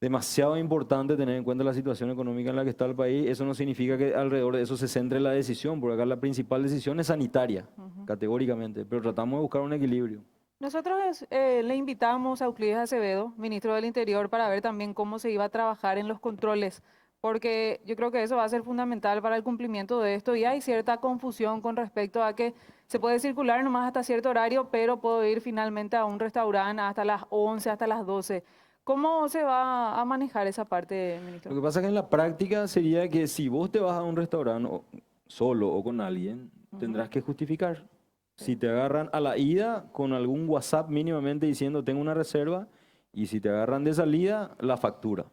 demasiado importante tener en cuenta la situación económica en la que está el país. Eso no significa que alrededor de eso se centre la decisión, porque acá la principal decisión es sanitaria, categóricamente. Pero tratamos de buscar un equilibrio. Nosotros le invitamos a Euclides Acevedo, ministro del Interior, para ver también cómo se iba a trabajar en los controles, porque yo creo que eso va a ser fundamental para el cumplimiento de esto y hay cierta confusión con respecto a que se puede circular nomás hasta cierto horario, pero puedo ir finalmente a un restaurante hasta las 11, hasta las 12. ¿Cómo se va a manejar esa parte, ministro? Lo que pasa es que en la práctica sería que si vos te vas a un restaurante solo o con alguien, tendrás que justificar. Si te agarran a la ida con algún WhatsApp mínimamente diciendo tengo una reserva, y si te agarran de salida, la factura.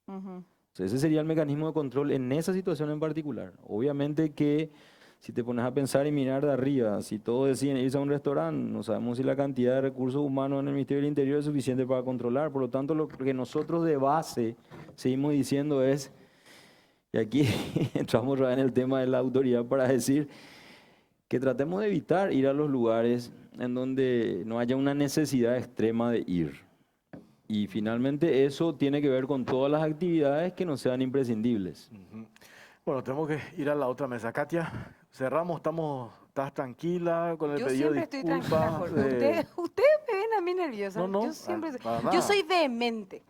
O sea, ese sería el mecanismo de control en esa situación en particular. Obviamente que si te pones a pensar y mirar de arriba, si todos deciden irse a un restaurante, no sabemos si la cantidad de recursos humanos en el Ministerio del Interior es suficiente para controlar. Por lo tanto, lo que nosotros de base seguimos diciendo es, y aquí entramos en el tema de la autoridad para decir, que tratemos de evitar ir a los lugares en donde no haya una necesidad extrema de ir. Y finalmente eso tiene que ver con todas las actividades que no sean imprescindibles. Bueno, tenemos que ir a la otra mesa. Katia, cerramos, ¿estás tranquila con el pedido de disculpas? Yo siempre estoy tranquila, Jorge. Ustedes me ven a mí nerviosa. No, yo siempre yo soy vehemente.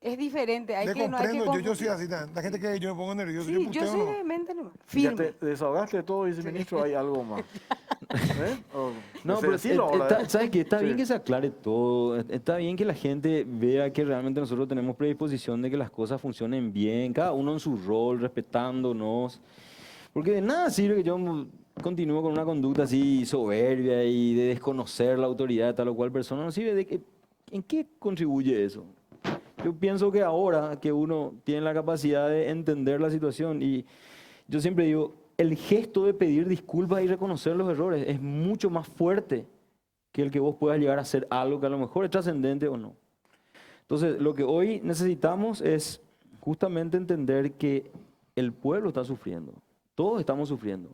Es diferente. Hay que, no hay que yo soy así. La gente que yo me pongo nervioso. Sí, yo soy vehemente nomás. Firme. Ya te desahogaste de todo, viceministro, ¿hay algo más? No, pero ¿sabes qué? Está bien que se aclare todo. Está bien que la gente vea que realmente nosotros tenemos predisposición de que las cosas funcionen bien, cada uno en su rol, respetándonos. Porque de nada sirve que yo continúe con una conducta así soberbia y de desconocer la autoridad de tal o cual persona. No sirve ¿en qué contribuye eso? Yo pienso que ahora que uno tiene la capacidad de entender la situación, y yo siempre digo, el gesto de pedir disculpas y reconocer los errores es mucho más fuerte que el que vos puedas llegar a hacer algo que a lo mejor es trascendente o no. Entonces, lo que hoy necesitamos es justamente entender que el pueblo está sufriendo, todos estamos sufriendo,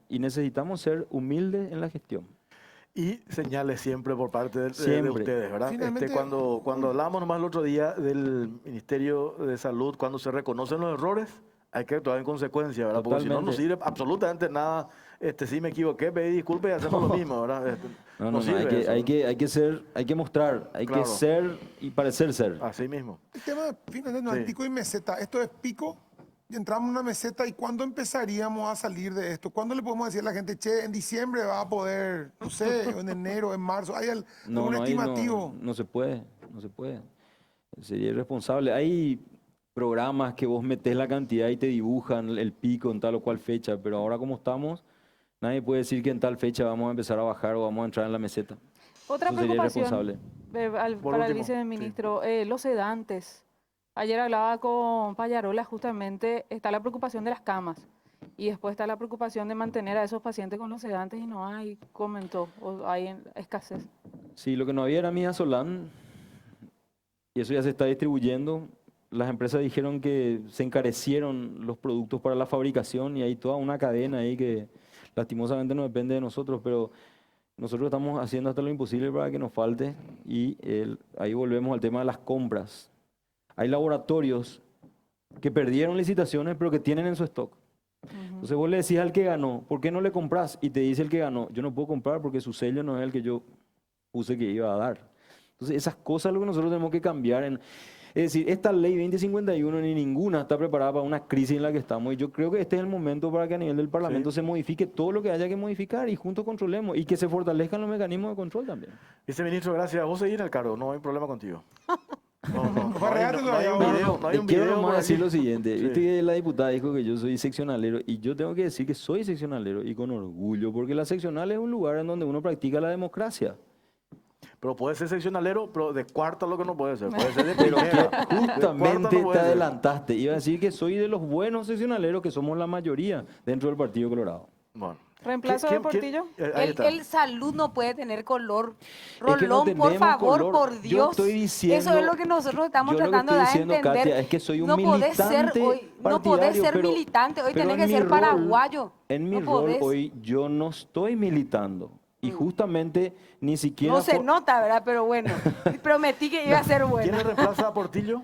y necesitamos ser humildes en la gestión. Y señales siempre por parte de ustedes, ¿verdad? Cuando hablamos nomás el otro día del Ministerio de Salud, cuando se reconocen los errores, hay que actuar en consecuencia, ¿verdad? Porque si no, no sirve absolutamente nada. Si me equivoqué, pedí disculpas y hacemos lo mismo, ¿verdad? No sirve hay que mostrar, hay que ser y parecer ser. Así mismo. El tema finalmente no es pico y meseta. Esto es pico y entramos en una meseta. ¿Y cuándo empezaríamos a salir de esto? ¿Cuándo le podemos decir a la gente, che, en diciembre va a poder, no sé, en enero, en marzo? ¿Hay algún estimativo? No se puede. Sería irresponsable. Hay programas que vos metés la cantidad y te dibujan el pico en tal o cual fecha, pero ahora como estamos, nadie puede decir que en tal fecha vamos a empezar a bajar o vamos a entrar en la meseta. Otra preocupación para el viceministro, los sedantes. Ayer hablaba con Pallarola, justamente está la preocupación de las camas y después está la preocupación de mantener a esos pacientes con los sedantes y no hay, comentó, o hay escasez. Sí, lo que no había era midazolam y eso ya se está distribuyendo. Las empresas dijeron que se encarecieron los productos para la fabricación y hay toda una cadena ahí que lastimosamente no depende de nosotros, pero nosotros estamos haciendo hasta lo imposible para que nos falte y ahí volvemos al tema de las compras. Hay laboratorios que perdieron licitaciones pero que tienen en su stock. Entonces vos le decís al que ganó, ¿por qué no le compras? Y te dice el que ganó, yo no puedo comprar porque su sello no es el que yo puse que iba a dar. Entonces esas cosas es lo que nosotros tenemos que cambiar. Es decir, esta ley 2051 ni ninguna está preparada para una crisis en la que estamos y yo creo que este es el momento para que a nivel del Parlamento se modifique todo lo que haya que modificar y juntos controlemos y que se fortalezcan los mecanismos de control también. Viceministro, gracias. Vos seguís en el cargo, no hay problema contigo. Quiero nomás decir lo siguiente, viste que la diputada dijo que yo soy seccionalero y yo tengo que decir que soy seccionalero y con orgullo, porque la seccional es un lugar en donde uno practica la democracia. Pero puede ser seccionalero, pero de cuarta lo que no puede ser. Puede ser de primera. Justamente te adelantaste. Iba a decir que soy de los buenos seccionaleros, que somos la mayoría dentro del Partido Colorado. Bueno. ¿Reemplazo de Portillo? El salud no puede tener color. Rolón, por favor, por Dios. Yo estoy diciendo, eso es lo que nosotros estamos tratando de entender. Katia, es que soy un militante no podés ser militante, hoy tenés que ser paraguayo. En mi rol hoy yo no estoy militando. Y justamente ni siquiera... No se nota, ¿verdad? Pero bueno, prometí que iba a ser bueno. ¿Quién le reemplaza a Portillo?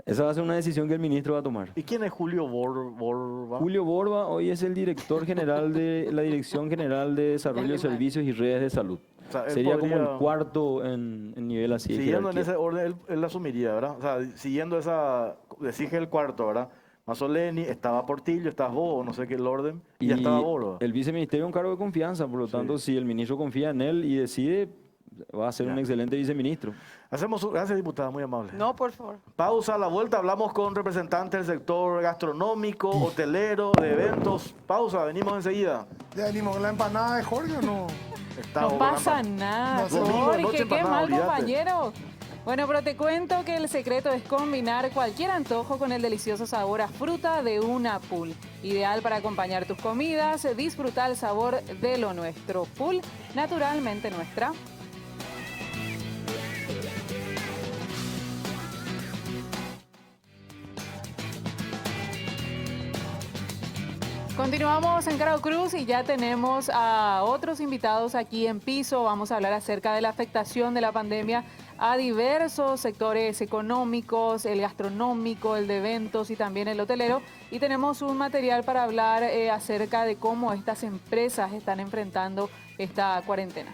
Esa va a ser una decisión que el ministro va a tomar. ¿Y quién es Julio Borba? Julio Borba hoy es el director general de la Dirección General de Desarrollo de Servicios y Redes de Salud. O sea, sería como el cuarto en nivel así. Siguiendo en ese orden, él asumiría, ¿verdad? O sea, siguiendo esa... Decís que el cuarto, ¿verdad? Mazzoleni, estaba Portillo, estabas vos, no sé qué el orden, y ya estaba Borba. El viceministerio es un cargo de confianza, por lo tanto, si el ministro confía en él y decide, va a ser un excelente viceministro. Gracias, diputada, muy amable. No, por favor. Pausa, a la vuelta hablamos con representantes del sector gastronómico, hotelero, de eventos. Pausa, venimos enseguida. ¿Ya venimos la empanada de Jorge o no? No pasa nada, Jorge, qué mal compañero. Bueno, pero te cuento que el secreto es combinar cualquier antojo con el delicioso sabor a fruta de una Pool. Ideal para acompañar tus comidas, disfruta el sabor de lo nuestro. Pool, naturalmente nuestra. Continuamos en Caro Cruz y ya tenemos a otros invitados aquí en piso. Vamos a hablar acerca de la afectación de la pandemia a diversos sectores económicos, el gastronómico, el de eventos y también el hotelero. Y tenemos un material para hablar acerca de cómo estas empresas están enfrentando esta cuarentena.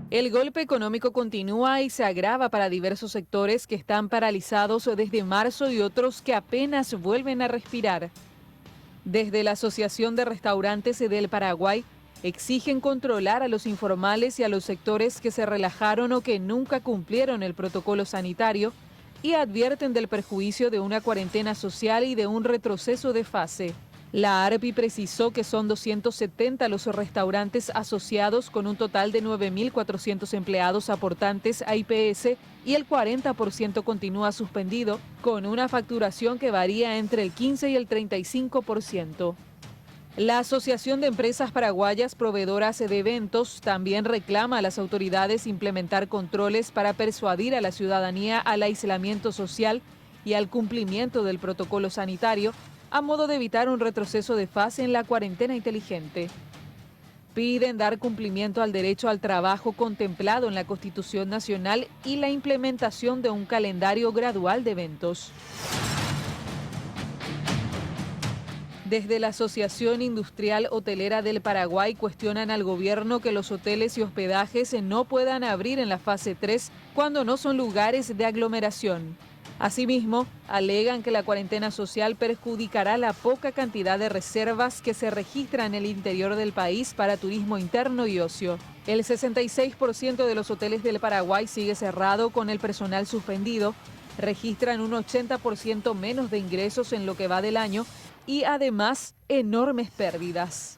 El golpe económico continúa y se agrava para diversos sectores que están paralizados desde marzo y otros que apenas vuelven a respirar. Desde la Asociación de Restaurantes del Paraguay exigen controlar a los informales y a los sectores que se relajaron o que nunca cumplieron el protocolo sanitario y advierten del perjuicio de una cuarentena social y de un retroceso de fase. La ARPI precisó que son 270 los restaurantes asociados con un total de 9.400 empleados aportantes a IPS y el 40% continúa suspendido, con una facturación que varía entre el 15 y el 35%. La Asociación de Empresas Paraguayas Proveedoras de Eventos también reclama a las autoridades implementar controles para persuadir a la ciudadanía al aislamiento social y al cumplimiento del protocolo sanitario, a modo de evitar un retroceso de fase en la cuarentena inteligente. Piden dar cumplimiento al derecho al trabajo contemplado en la Constitución Nacional y la implementación de un calendario gradual de eventos. Desde la Asociación Industrial Hotelera del Paraguay cuestionan al gobierno que los hoteles y hospedajes no puedan abrir en la fase 3 cuando no son lugares de aglomeración. Asimismo, alegan que la cuarentena social perjudicará la poca cantidad de reservas que se registran en el interior del país para turismo interno y ocio. El 66% de los hoteles del Paraguay sigue cerrado con el personal suspendido, registran un 80% menos de ingresos en lo que va del año y además enormes pérdidas.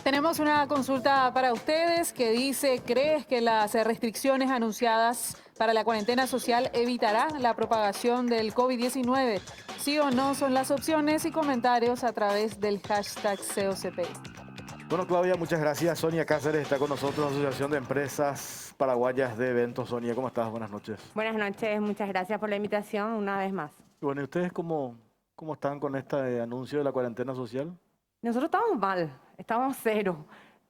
Tenemos una consulta para ustedes que dice, ¿crees que las restricciones anunciadas para la cuarentena social evitará la propagación del COVID-19? Sí o no son las opciones y comentarios a través del hashtag COCP. Bueno, Claudia, muchas gracias. Sonia Cáceres está con nosotros, Asociación de Empresas Paraguayas de Eventos. Sonia, ¿cómo estás? Buenas noches. Buenas noches, muchas gracias por la invitación una vez más. Bueno, ¿y ustedes cómo están con este anuncio de la cuarentena social? Nosotros estamos mal, estamos cero.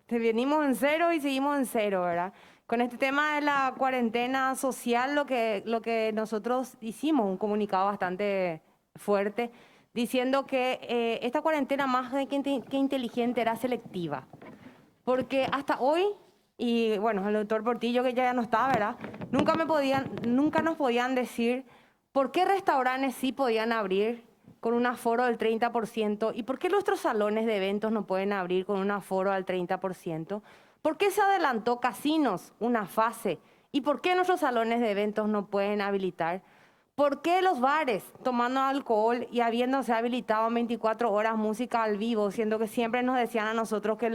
Venimos en cero y seguimos en cero, ¿verdad? Con este tema de la cuarentena social, lo que nosotros hicimos, un comunicado bastante fuerte, diciendo que esta cuarentena más que inteligente era selectiva. Porque hasta hoy, y bueno, el doctor Portillo, que ya no está, ¿verdad? Nunca nos podían decir por qué restaurantes sí podían abrir con un aforo del 30%, y por qué nuestros salones de eventos no pueden abrir con un aforo al 30%, por qué se adelantó casinos una fase, y por qué nuestros salones de eventos no pueden habilitar, por qué los bares tomando alcohol y habiéndose habilitado en 24 horas música al vivo, siendo que siempre nos decían a nosotros que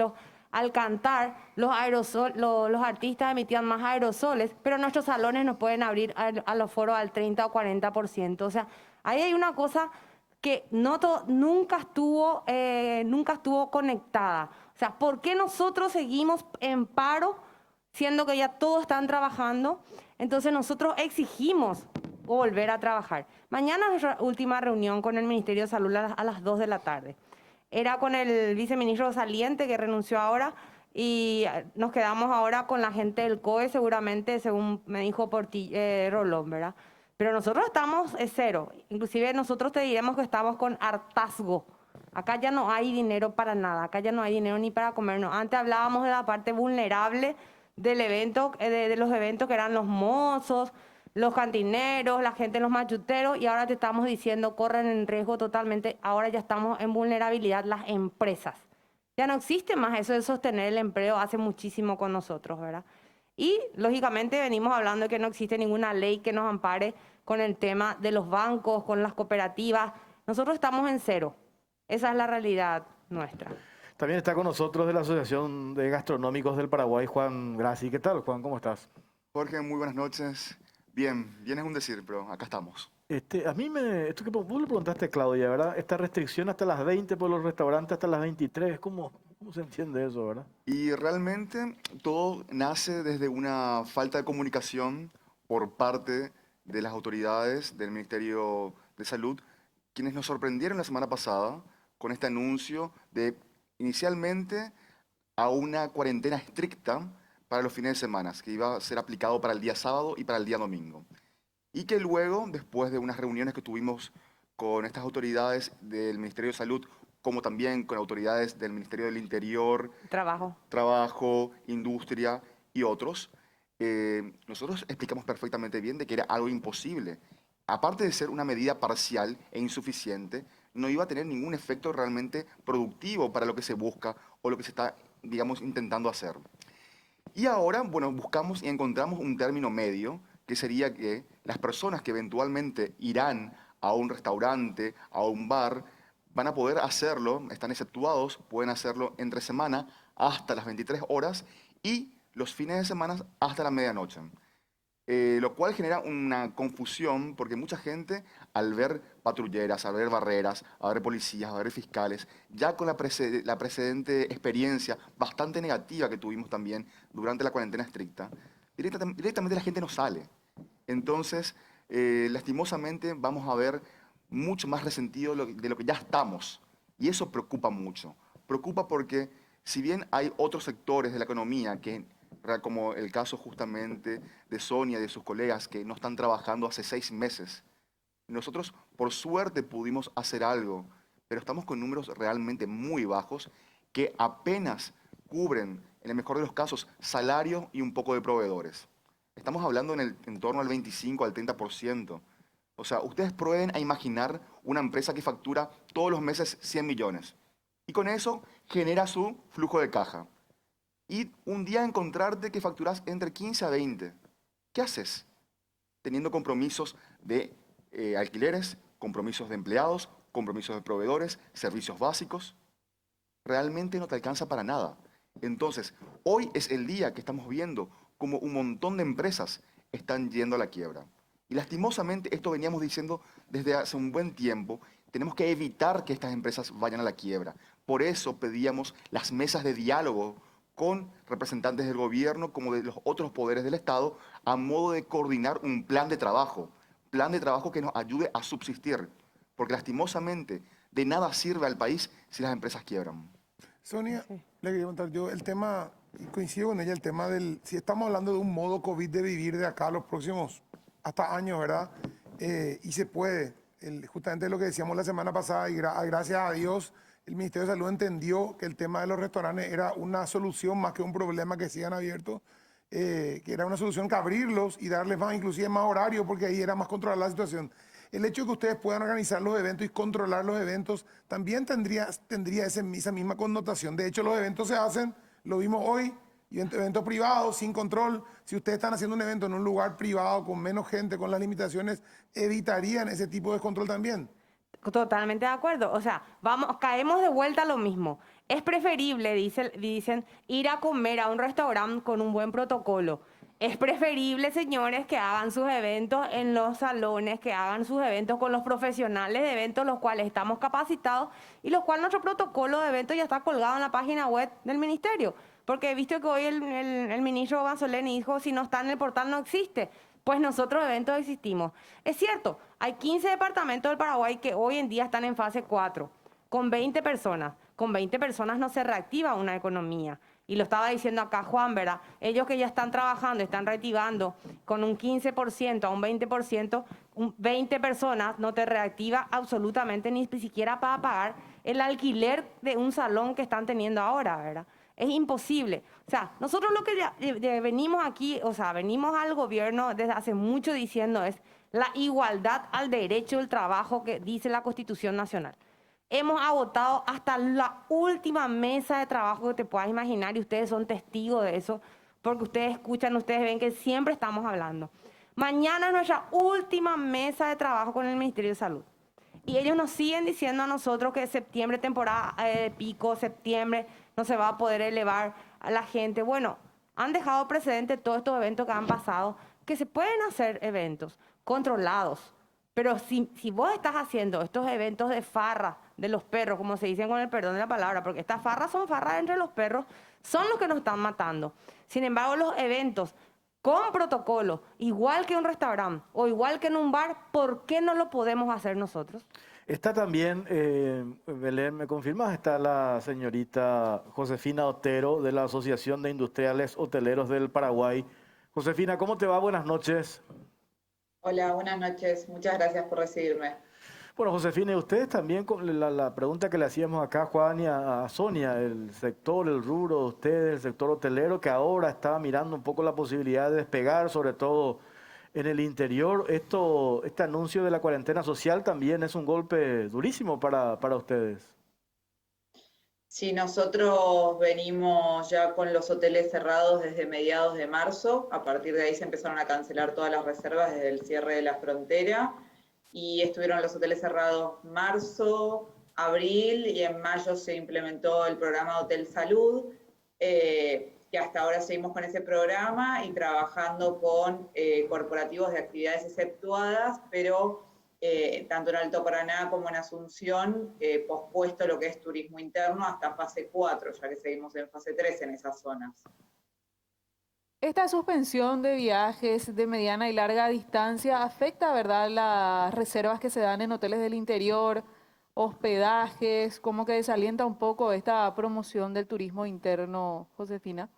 al cantar los artistas emitían más aerosoles, pero nuestros salones no pueden abrir al aforo al 30 o 40%. O sea, ahí hay una cosa que nunca estuvo conectada. O sea, ¿por qué nosotros seguimos en paro, siendo que ya todos están trabajando? Entonces nosotros exigimos volver a trabajar. Mañana es nuestra última reunión con el Ministerio de Salud a las 2 de la tarde. Era con el viceministro saliente, que renunció ahora, y nos quedamos ahora con la gente del COE, seguramente, según me dijo Rolón, ¿verdad? Pero nosotros estamos cero. Inclusive nosotros te diremos que estamos con hartazgo. Acá ya no hay dinero para nada. Acá ya no hay dinero ni para comernos. Antes hablábamos de la parte vulnerable del evento, de los eventos que eran los mozos, los cantineros, la gente en los machuteros. Y ahora te estamos diciendo, corren en riesgo totalmente. Ahora ya estamos en vulnerabilidad las empresas. Ya no existe más eso de sostener el empleo hace muchísimo con nosotros, ¿verdad? Y, lógicamente, venimos hablando de que no existe ninguna ley que nos ampare con el tema de los bancos, con las cooperativas. Nosotros estamos en cero. Esa es la realidad nuestra. También está con nosotros de la Asociación de Gastronómicos del Paraguay, Juan Graci. ¿Qué tal, Juan? ¿Cómo estás? Jorge, muy buenas noches. Bien es un decir, pero acá estamos. A mí esto que vos le preguntaste, Claudia, ¿verdad? Esta restricción hasta las 20 por los restaurantes hasta las 23, ¿cómo se entiende eso, verdad? Y realmente todo nace desde una falta de comunicación por parte de las autoridades del Ministerio de Salud, quienes nos sorprendieron la semana pasada con este anuncio de inicialmente a una cuarentena estricta para los fines de semana, que iba a ser aplicado para el día sábado y para el día domingo. Y que luego, después de unas reuniones que tuvimos con estas autoridades del Ministerio de Salud, como también con autoridades del Ministerio del Interior, Trabajo, Industria y otros, nosotros explicamos perfectamente bien de que era algo imposible. Aparte de ser una medida parcial e insuficiente, no iba a tener ningún efecto realmente productivo para lo que se busca o lo que se está, digamos, intentando hacer. Y ahora, bueno, buscamos y encontramos un término medio, que sería que las personas que eventualmente irán a un restaurante, a un bar, van a poder hacerlo, están exceptuados, pueden hacerlo entre semana hasta las 23 horas y los fines de semana hasta la medianoche. Lo cual genera una confusión porque mucha gente, al ver patrulleras, al ver barreras, al ver policías, al ver fiscales, ya con la precedente experiencia bastante negativa que tuvimos también durante la cuarentena estricta, directamente la gente no sale. Entonces, lastimosamente vamos a ver mucho más resentido de lo que ya estamos. Y eso preocupa mucho. Preocupa porque si bien hay otros sectores de la economía, como el caso justamente de Sonia y de sus colegas que no están trabajando hace 6 meses, nosotros por suerte pudimos hacer algo, pero estamos con números realmente muy bajos que apenas cubren, en el mejor de los casos, salario y un poco de proveedores. Estamos hablando en torno al 25 al 30%. O sea, ustedes prueben a imaginar una empresa que factura todos los meses 100 millones y con eso genera su flujo de caja. Y un día encontrarte que facturas entre 15 a 20. ¿Qué haces? Teniendo compromisos de alquileres, compromisos de empleados, compromisos de proveedores, servicios básicos. Realmente no te alcanza para nada. Entonces, hoy es el día que estamos viendo como un montón de empresas están yendo a la quiebra. Y lastimosamente, esto veníamos diciendo desde hace un buen tiempo, tenemos que evitar que estas empresas vayan a la quiebra. Por eso pedíamos las mesas de diálogo con representantes del gobierno como de los otros poderes del Estado a modo de coordinar un plan de trabajo que nos ayude a subsistir. Porque lastimosamente, de nada sirve al país si las empresas quiebran. Sonia, le quería contar yo el tema, y coincido con ella, el tema del, si estamos hablando de un modo COVID de vivir de acá a los próximos hasta años, ¿verdad? Y se puede. Justamente lo que decíamos la semana pasada, y gracias a Dios, el Ministerio de Salud entendió que el tema de los restaurantes era una solución más que un problema que sigan abiertos, que era una solución que abrirlos y darles más, inclusive más horario, porque ahí era más controlar la situación. El hecho de que ustedes puedan organizar los eventos y controlar los eventos también tendría esa misma connotación. De hecho, los eventos se hacen, lo vimos hoy, y eventos privados, sin control. Si ustedes están haciendo un evento en un lugar privado, con menos gente, con las limitaciones, evitarían ese tipo de descontrol también. Totalmente de acuerdo. O sea, caemos de vuelta a lo mismo. Es preferible, dicen, ir a comer a un restaurante con un buen protocolo. Es preferible, señores, que hagan sus eventos en los salones, que hagan sus eventos con los profesionales de eventos, los cuales estamos capacitados y los cuales nuestro protocolo de eventos ya está colgado en la página web del ministerio. Porque he visto que hoy el ministro Banzoleni dijo, si no está en el portal no existe. Pues nosotros eventos existimos. Es cierto, hay 15 departamentos del Paraguay que hoy en día están en fase 4, con 20 personas. Con 20 personas no se reactiva una economía. Y lo estaba diciendo acá Juan, ¿verdad? Ellos que ya están trabajando, están reactivando con un 15% a un 20%, 20 personas no te reactiva absolutamente ni siquiera para pagar el alquiler de un salón que están teniendo ahora, ¿verdad? Es imposible. O sea, nosotros lo que venimos aquí, o sea, venimos al gobierno desde hace mucho diciendo es la igualdad al derecho del trabajo que dice la Constitución Nacional. Hemos agotado hasta la última mesa de trabajo que te puedas imaginar y ustedes son testigos de eso, porque ustedes escuchan, ustedes ven que siempre estamos hablando. Mañana es nuestra última mesa de trabajo con el Ministerio de Salud. Y ellos nos siguen diciendo a nosotros que septiembre, temporada de pico, septiembre, no se va a poder elevar a la gente. Bueno, han dejado precedente todos estos eventos que han pasado, que se pueden hacer eventos controlados. Pero si vos estás haciendo estos eventos de farra de los perros, como se dicen con el perdón de la palabra, porque estas farras son farras entre los perros, son los que nos están matando. Sin embargo, los eventos con protocolo, igual que un restaurante o igual que en un bar, ¿por qué no lo podemos hacer nosotros? Está también, Belén, ¿me confirmas? Está la señorita Josefina Otero de la Asociación de Industriales Hoteleros del Paraguay. Josefina, ¿cómo te va? Buenas noches. Hola, buenas noches. Muchas gracias por recibirme. Bueno, Josefina, y ustedes también, con la pregunta que le hacíamos acá a Juan y a Sonia, el sector, el rubro de ustedes, el sector hotelero, que ahora está mirando un poco la posibilidad de despegar, sobre todo en el interior. Este anuncio de la cuarentena social también es un golpe durísimo para ustedes. Sí, nosotros venimos ya con los hoteles cerrados desde mediados de marzo. A partir de ahí se empezaron a cancelar todas las reservas desde el cierre de la frontera. Y estuvieron los hoteles cerrados marzo, abril, y en mayo se implementó el programa Hotel Salud, que hasta ahora seguimos con ese programa y trabajando con corporativos de actividades exceptuadas, pero tanto en Alto Paraná como en Asunción, pospuesto lo que es turismo interno hasta fase 4, ya que seguimos en fase 3 en esas zonas. Esta suspensión de viajes de mediana y larga distancia afecta, ¿verdad?, las reservas que se dan en hoteles del interior hospedajes, como que desalienta un poco esta promoción del turismo interno, Josefina.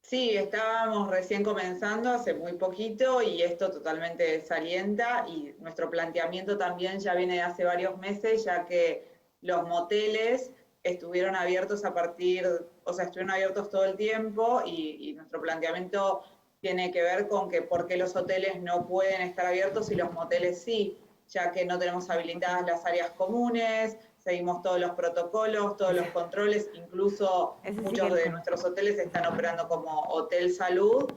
Sí, estábamos recién comenzando hace muy poquito y esto totalmente desalienta, y nuestro planteamiento también ya viene de hace varios meses, ya que los moteles estuvieron abiertos estuvieron abiertos todo el tiempo, y nuestro planteamiento tiene que ver con que por qué los hoteles no pueden estar abiertos y los moteles sí, ya que no tenemos habilitadas las áreas comunes, seguimos todos los protocolos, todos los controles, incluso muchos de nuestros hoteles están operando como hotel salud,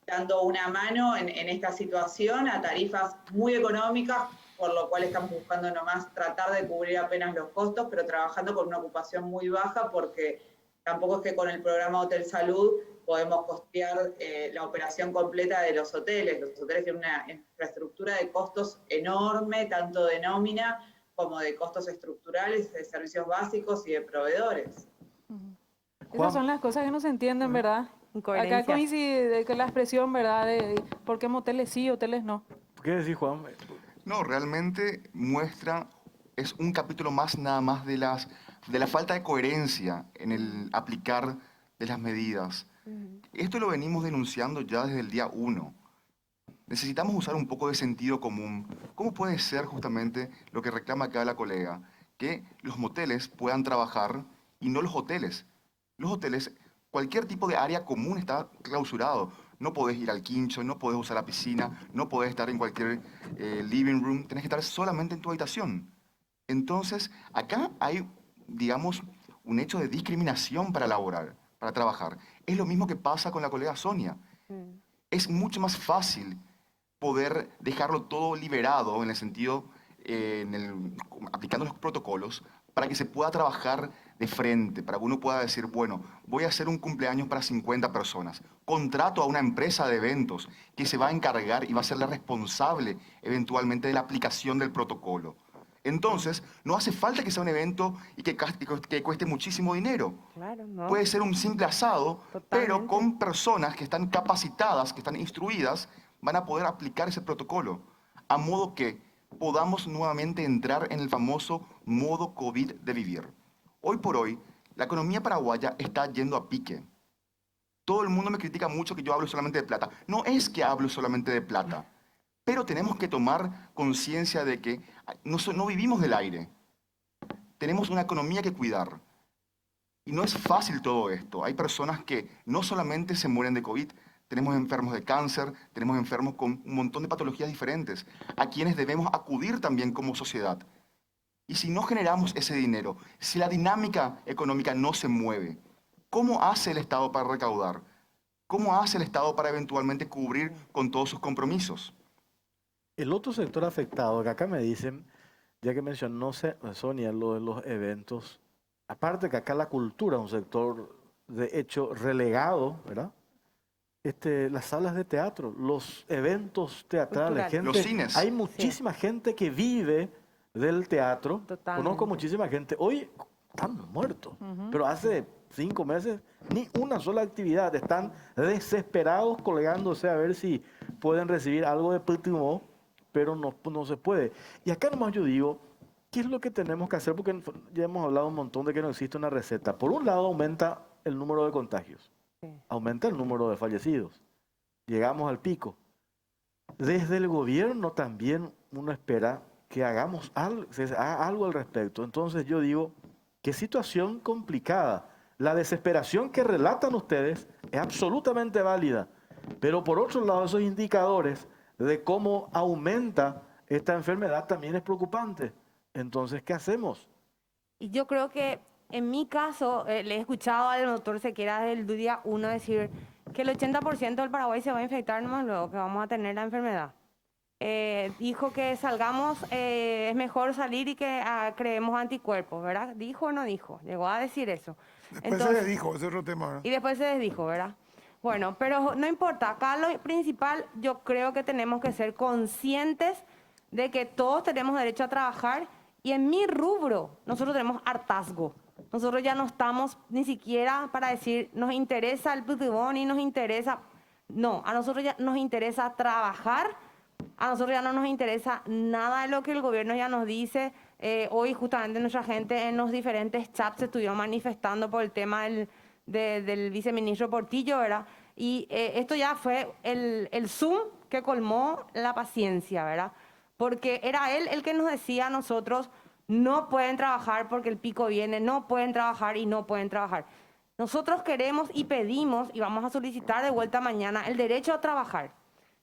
dando una mano en esta situación a tarifas muy económicas, por lo cual estamos buscando nomás tratar de cubrir apenas los costos, pero trabajando con una ocupación muy baja, porque tampoco es que con el programa Hotel Salud podemos costear la operación completa de los hoteles. Los hoteles tienen una infraestructura de costos enorme, tanto de nómina como de costos estructurales, de servicios básicos y de proveedores. Esas son las cosas que no se entienden, ¿verdad? Acá coincide con la expresión, ¿verdad? De por qué moteles sí, hoteles no. ¿Qué decís, Juan? No, realmente es un capítulo más nada más de la falta de coherencia en el aplicar de las medidas. Esto lo venimos denunciando ya desde el día 1. Necesitamos usar un poco de sentido común. ¿Cómo puede ser justamente lo que reclama acá la colega? Que los moteles puedan trabajar y no los hoteles. Los hoteles, cualquier tipo de área común está clausurado. No podés ir al quincho, no podés usar la piscina, no podés estar en cualquier living room. Tenés que estar solamente en tu habitación. Entonces, acá hay, digamos, un hecho de discriminación para laborar, para trabajar. Es lo mismo que pasa con la colega Sonia. Es mucho más fácil poder dejarlo todo liberado en el sentido, aplicando los protocolos, para que se pueda trabajar de frente, para que uno pueda decir, bueno, voy a hacer un cumpleaños para 50 personas. Contrato a una empresa de eventos que se va a encargar y va a ser la responsable eventualmente de la aplicación del protocolo. Entonces, no hace falta que sea un evento y que cueste muchísimo dinero. Claro, no. Puede ser un simple asado, pero con personas que están capacitadas, que están instruidas, van a poder aplicar ese protocolo, a modo que podamos nuevamente entrar en el famoso modo COVID de vivir. Hoy por hoy, la economía paraguaya está yendo a pique. Todo el mundo me critica mucho que yo hablo solamente de plata. No es que hablo solamente de plata, pero tenemos que tomar conciencia de que no vivimos del aire. Tenemos una economía que cuidar. Y no es fácil todo esto. Hay personas que no solamente se mueren de COVID, tenemos enfermos de cáncer, tenemos enfermos con un montón de patologías diferentes, a quienes debemos acudir también como sociedad. Y si no generamos ese dinero, si la dinámica económica no se mueve, ¿cómo hace el Estado para recaudar? ¿Cómo hace el Estado para eventualmente cubrir con todos sus compromisos? El otro sector afectado, que acá me dicen, ya que mencionó Sonia lo de los eventos, aparte que acá la cultura es un sector de hecho relegado, ¿verdad? Las salas de teatro, los eventos teatrales, los cines. Hay muchísima gente que vive del teatro. Totalmente. Conozco muchísima gente. Hoy están muertos, pero hace 5 meses ni una sola actividad. Están desesperados colgándose a ver si pueden recibir algo de pétimo, pero no se puede. Y acá nomás yo digo, ¿qué es lo que tenemos que hacer? Porque ya hemos hablado un montón de que no existe una receta. Por un lado, aumenta el número de contagios. Aumenta el número de fallecidos. Llegamos al pico. Desde el gobierno también uno espera que hagamos algo al respecto. Entonces yo digo, qué situación complicada. La desesperación que relatan ustedes es absolutamente válida. Pero por otro lado, esos indicadores de cómo aumenta esta enfermedad también es preocupante. Entonces, ¿qué hacemos? Y yo creo que en mi caso, le he escuchado al doctor Sequera del día 1 decir que el 80% del Paraguay se va a infectar nomás luego, que vamos a tener la enfermedad. Dijo que salgamos, es mejor salir y que creemos anticuerpos, ¿verdad? ¿Dijo o no dijo? Llegó a decir eso. Después se desdijo, ese es otro tema, ¿verdad? Y después se desdijo, ¿verdad? Bueno, pero no importa. Acá lo principal, yo creo que tenemos que ser conscientes de que todos tenemos derecho a trabajar y en mi rubro nosotros tenemos hartazgo. Nosotros ya no estamos ni siquiera para decir, nos interesa el putibón y nos interesa... No, a nosotros ya nos interesa trabajar, a nosotros ya no nos interesa nada de lo que el gobierno ya nos dice, Hoy justamente nuestra gente en los diferentes chats se estuvieron manifestando por el tema del viceministro Portillo, ¿verdad? Y esto ya fue el Zoom que colmó la paciencia, ¿verdad? Porque era él el que nos decía a nosotros, no pueden trabajar porque el pico viene, no pueden trabajar y no pueden trabajar. Nosotros queremos y pedimos y vamos a solicitar de vuelta mañana el derecho a trabajar.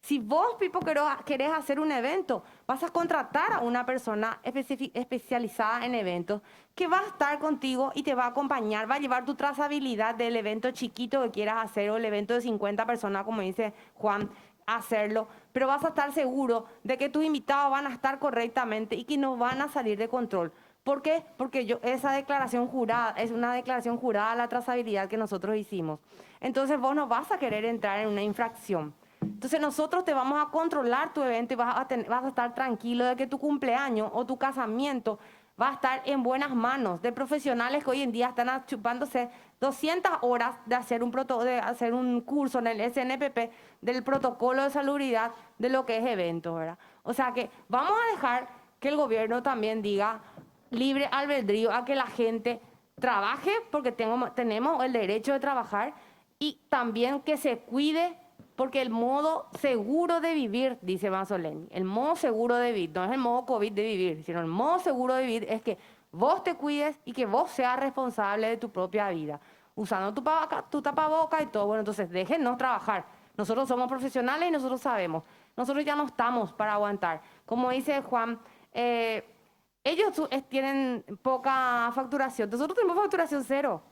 Si vos, Pipo, querés hacer un evento, vas a contratar a una persona especializada en eventos que va a estar contigo y te va a acompañar, va a llevar tu trazabilidad del evento chiquito que quieras hacer o el evento de 50 personas, como dice Juan, hacerlo, pero vas a estar seguro de que tus invitados van a estar correctamente y que no van a salir de control. ¿Por qué? Porque esa declaración jurada es una declaración jurada a la trazabilidad que nosotros hicimos. Entonces vos no vas a querer entrar en una infracción. Entonces nosotros te vamos a controlar tu evento y vas a estar tranquilo de que tu cumpleaños o tu casamiento va a estar en buenas manos de profesionales que hoy en día están chupándose 200 horas de hacer un curso en el SNPP del protocolo de salubridad de lo que es eventos, ¿verdad? O sea que vamos a dejar que el gobierno también diga libre albedrío a que la gente trabaje porque tenemos el derecho de trabajar y también que se cuide. Porque el modo seguro de vivir, dice Mazzoleni, el modo seguro de vivir, no es el modo COVID de vivir, sino el modo seguro de vivir es que vos te cuides y que vos seas responsable de tu propia vida, usando tu tapaboca y todo. Bueno, entonces déjennos trabajar. Nosotros somos profesionales y nosotros sabemos. Nosotros ya no estamos para aguantar. Como dice Juan, ellos tienen poca facturación. Nosotros tenemos facturación cero.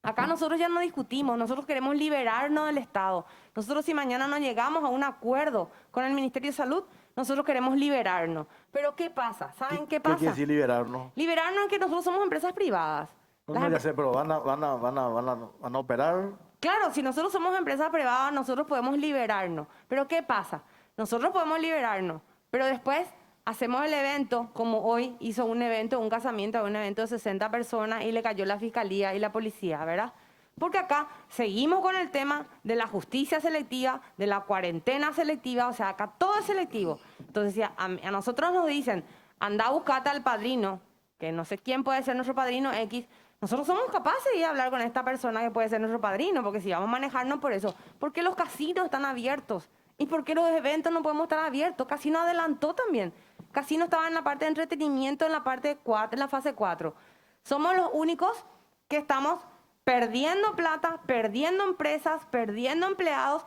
Acá nosotros ya no discutimos, nosotros queremos liberarnos del Estado. Nosotros si mañana no llegamos a un acuerdo con el Ministerio de Salud, nosotros queremos liberarnos. Pero ¿qué pasa? ¿Saben qué pasa? ¿Qué quiere decir liberarnos? Liberarnos es que nosotros somos empresas privadas. No, ya sé, pero van a operar. Claro, si nosotros somos empresas privadas, nosotros podemos liberarnos. Pero ¿qué pasa? Nosotros podemos liberarnos, pero después hacemos el evento, como hoy hizo un evento, un casamiento, un evento de 60 personas y le cayó la fiscalía y la policía, ¿verdad? Porque acá seguimos con el tema de la justicia selectiva, de la cuarentena selectiva, o sea, acá todo es selectivo. Entonces, si a nosotros nos dicen, anda a buscarte al padrino, que no sé quién puede ser nuestro padrino X, nosotros somos capaces de ir a hablar con esta persona que puede ser nuestro padrino, porque si vamos a manejarnos por eso, ¿por qué los casinos están abiertos? ¿Y por qué los eventos no podemos estar abiertos? Casino adelantó también. Casino estaba en la parte de entretenimiento, en la parte 4, en la fase 4. Somos los únicos que estamos perdiendo plata, perdiendo empresas, perdiendo empleados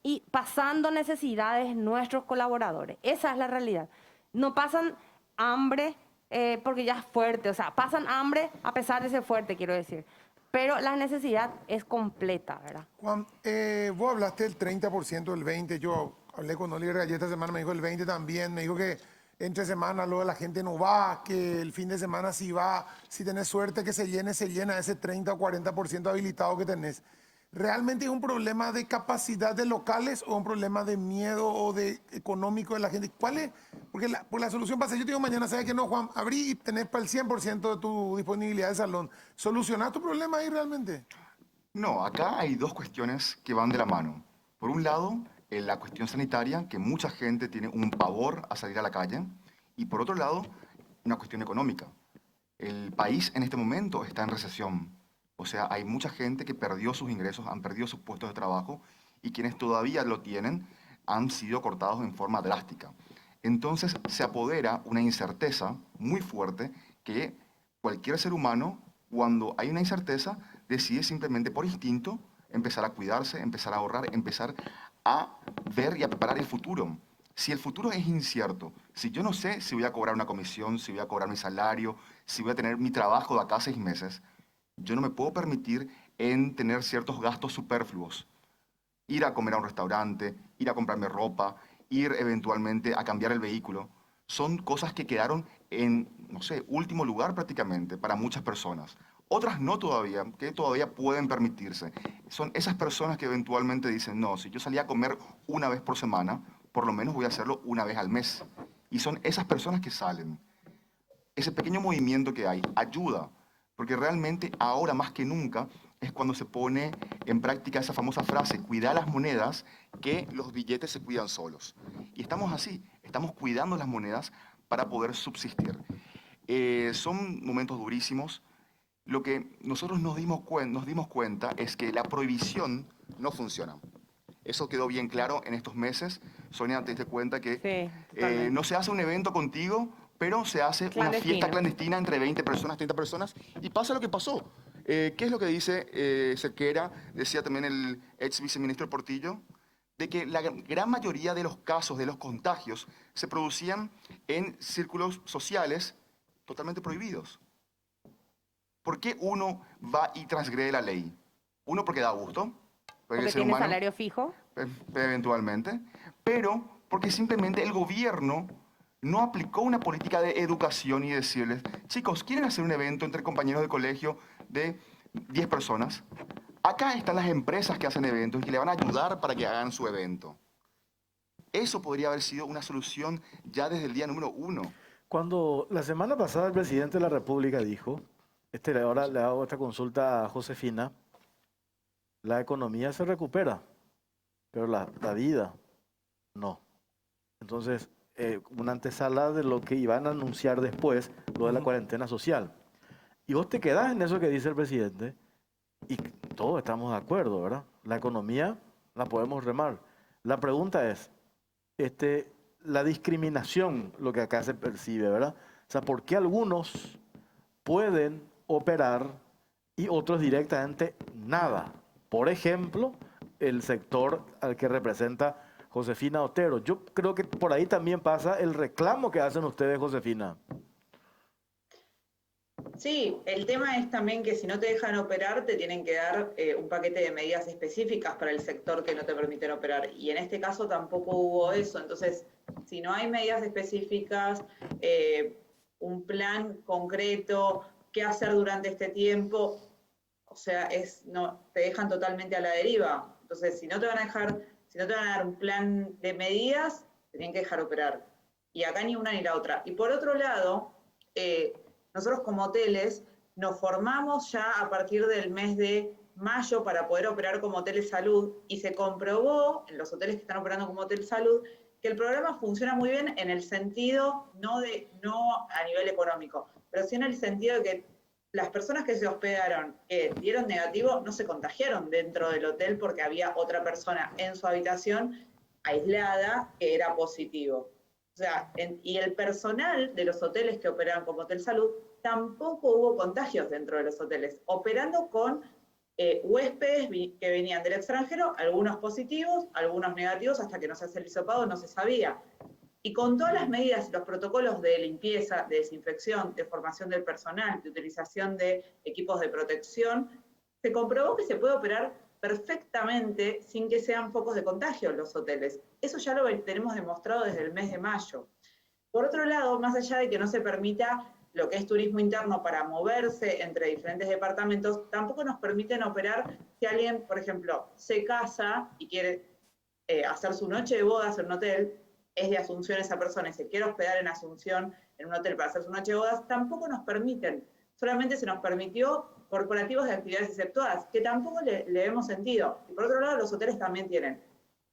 y pasando necesidades nuestros colaboradores. Esa es la realidad. No pasan hambre porque ya es fuerte, o sea, pasan hambre a pesar de ser fuerte, quiero decir. Pero la necesidad es completa, ¿verdad? Juan, vos hablaste del 30%, del 20%. Yo hablé con Oliver Galleta esta semana, me dijo el 20% también. Me dijo que entre semana luego la gente no va, que el fin de semana sí va. Si tenés suerte que se llena ese 30 o 40% habilitado que tenés. ¿Realmente es un problema de capacidad de locales o un problema de miedo o de económico de la gente? ¿Cuál es? Porque la solución pasa, yo te digo mañana, ¿sabes qué no, Juan? Abrí y tenés para el 100% de tu disponibilidad de salón. ¿Solucionás tu problema ahí realmente? No, acá hay dos cuestiones que van de la mano. Por un lado, la cuestión sanitaria, que mucha gente tiene un pavor a salir a la calle. Y por otro lado, una cuestión económica. El país en este momento está en recesión. O sea, hay mucha gente que perdió sus ingresos, han perdido sus puestos de trabajo y quienes todavía lo tienen han sido cortados en forma drástica. Entonces se apodera una incerteza muy fuerte que cualquier ser humano, cuando hay una incerteza, decide simplemente por instinto empezar a cuidarse, empezar a ahorrar, empezar a ver y a preparar el futuro. Si el futuro es incierto, si yo no sé si voy a cobrar una comisión, si voy a cobrar mi salario, si voy a tener mi trabajo de acá a 6 meses, yo no me puedo permitir en tener ciertos gastos superfluos. Ir a comer a un restaurante, ir a comprarme ropa, ir eventualmente a cambiar el vehículo. Son cosas que quedaron en, no sé, último lugar prácticamente para muchas personas. Otras no todavía, que todavía pueden permitirse. Son esas personas que eventualmente dicen, no, si yo salía a comer una vez por semana, por lo menos voy a hacerlo una vez al mes. Y son esas personas que salen. Ese pequeño movimiento que hay ayuda. Porque realmente ahora más que nunca es cuando se pone en práctica esa famosa frase, cuidar las monedas, que los billetes se cuidan solos. Y estamos así, estamos cuidando las monedas para poder subsistir. Son momentos durísimos. Lo que nosotros nos dimos cuenta es que la prohibición no funciona. Eso quedó bien claro en estos meses. Sonia, te diste cuenta que no se hace un evento contigo, pero se hace una fiesta clandestina entre 20 personas, 30 personas, y pasa lo que pasó. ¿Qué es lo que dice Cerquera? Decía también el ex viceministro Portillo, de que la gran mayoría de los casos, de los contagios, se producían en círculos sociales totalmente prohibidos. ¿Por qué uno va y transgrede la ley? Uno, porque da gusto. Porque tiene humano, salario fijo. Eventualmente. Pero porque simplemente el gobierno no aplicó una política de educación y decirles, chicos, ¿quieren hacer un evento entre compañeros de colegio de 10 personas? Acá están las empresas que hacen eventos y que le van a ayudar para que hagan su evento. Eso podría haber sido una solución ya desde el día número 1. Cuando la semana pasada el presidente de la República dijo, ahora le hago esta consulta a Josefina, la economía se recupera, pero la vida no. Entonces, una antesala de lo que iban a anunciar después, lo de la cuarentena social. Y vos te quedás en eso que dice el presidente, y todos estamos de acuerdo, ¿verdad? La economía la podemos remar. La pregunta es, la discriminación, lo que acá se percibe, ¿verdad? O sea, ¿por qué algunos pueden operar y otros directamente nada? Por ejemplo, el sector al que representa Josefina Otero. Yo creo que por ahí también pasa el reclamo que hacen ustedes, Josefina. Sí, el tema es también que si no te dejan operar, te tienen que dar un paquete de medidas específicas para el sector que no te permiten operar. Y en este caso tampoco hubo eso. Entonces, si no hay medidas específicas, un plan concreto, qué hacer durante este tiempo, o sea, te dejan totalmente a la deriva. Entonces, si no te van a dar un plan de medidas, te tienen que dejar operar. Y acá ni una ni la otra. Y por otro lado, nosotros como hoteles nos formamos ya a partir del mes de mayo para poder operar como hoteles salud y se comprobó en los hoteles que están operando como hotel salud que el programa funciona muy bien en el sentido, no a nivel económico, pero sí en el sentido de que las personas que se hospedaron, que dieron negativo, no se contagiaron dentro del hotel porque había otra persona en su habitación aislada que era positivo. O sea, y el personal de los hoteles que operan como Hotel Salud, tampoco hubo contagios dentro de los hoteles, operando con huéspedes que venían del extranjero, algunos positivos, algunos negativos, hasta que no se hace el hisopado no se sabía. Y con todas las medidas y los protocolos de limpieza, de desinfección, de formación del personal, de utilización de equipos de protección, se comprobó que se puede operar perfectamente sin que sean focos de contagio en los hoteles. Eso ya lo tenemos demostrado desde el mes de mayo. Por otro lado, más allá de que no se permita lo que es turismo interno para moverse entre diferentes departamentos, tampoco nos permiten operar si alguien, por ejemplo, se casa y quiere hacer su noche de bodas en un hotel, es de Asunción esa persona y se quiere hospedar en Asunción en un hotel para hacer su noche de bodas, tampoco nos permiten. Solamente se nos permitió corporativos de actividades exceptuadas, que tampoco le vemos sentido. Y por otro lado, los hoteles también tienen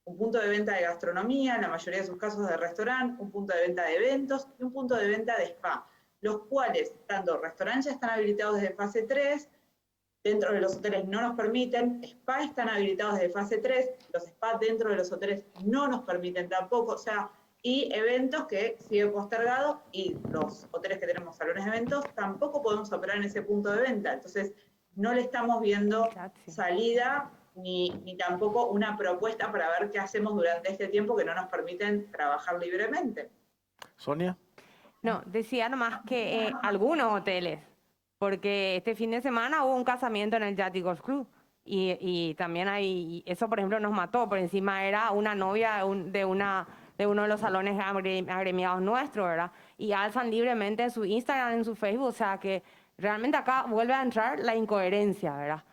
un punto de venta de gastronomía, en la mayoría de sus casos de restaurante, un punto de venta de eventos y un punto de venta de spa, los cuales, tanto restaurantes ya están habilitados desde fase 3, dentro de los hoteles no nos permiten, spa están habilitados desde fase 3, los spa dentro de los hoteles no nos permiten tampoco, o sea, y eventos que siguen postergados y los hoteles que tenemos salones de eventos tampoco podemos operar en ese punto de venta. Entonces, no le estamos viendo salida ni tampoco una propuesta para ver qué hacemos durante este tiempo que no nos permiten trabajar libremente. Sonia. No, decía nomás que algunos hoteles, porque este fin de semana hubo un casamiento en el Yachty Golf Club y también eso por ejemplo nos mató, por encima era una novia de uno de los salones agremiados nuestros, ¿verdad? Y alzan libremente en su Instagram, en su Facebook, o sea que realmente acá vuelve a entrar la incoherencia, ¿verdad?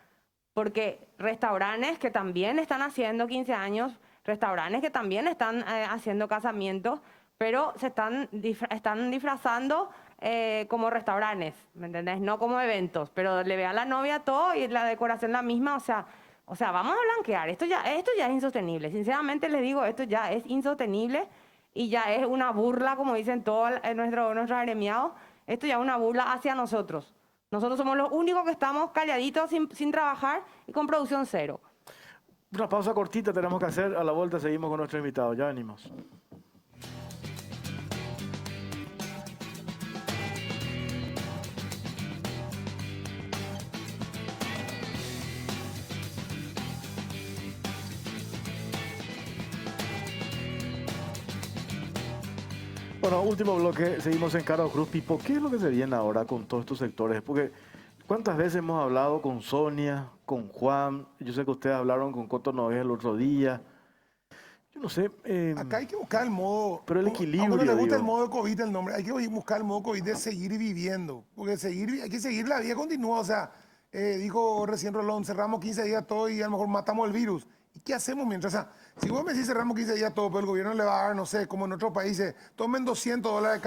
Porque restaurantes que también están haciendo 15 años, restaurantes que también están haciendo casamientos, pero se están disfrazando como restaurantes, ¿me entendés? No como eventos, pero le ve a la novia todo y la decoración la misma, o sea, vamos a blanquear, esto ya es insostenible. Sinceramente les digo, esto ya es insostenible y ya es una burla, como dicen todos nuestros agremiados, Esto ya es una burla hacia nosotros. Nosotros somos los únicos que estamos calladitos sin trabajar y con producción cero. Una pausa cortita tenemos que hacer. A la vuelta seguimos con nuestro invitado. Ya venimos. Bueno, último bloque, seguimos en Caro Cruz. Pipo, ¿qué es lo que se viene ahora con todos estos sectores? Porque ¿cuántas veces hemos hablado con Sonia, con Juan? Yo sé que ustedes hablaron con Coto Nogués el otro día. Yo no sé. Acá hay que buscar el modo... Pero el equilibrio, a uno le gusta digo. el modo COVID, el nombre. Hay que buscar el modo COVID de seguir viviendo. Porque hay que seguir la vida continua. O sea, dijo recién Rolón, cerramos 15 días todo y a lo mejor matamos el virus. ¿Y qué hacemos mientras? O sea, si vos me decís cerramos 15 días todo, pero el gobierno le va a dar, no sé, como en otros países, tomen $200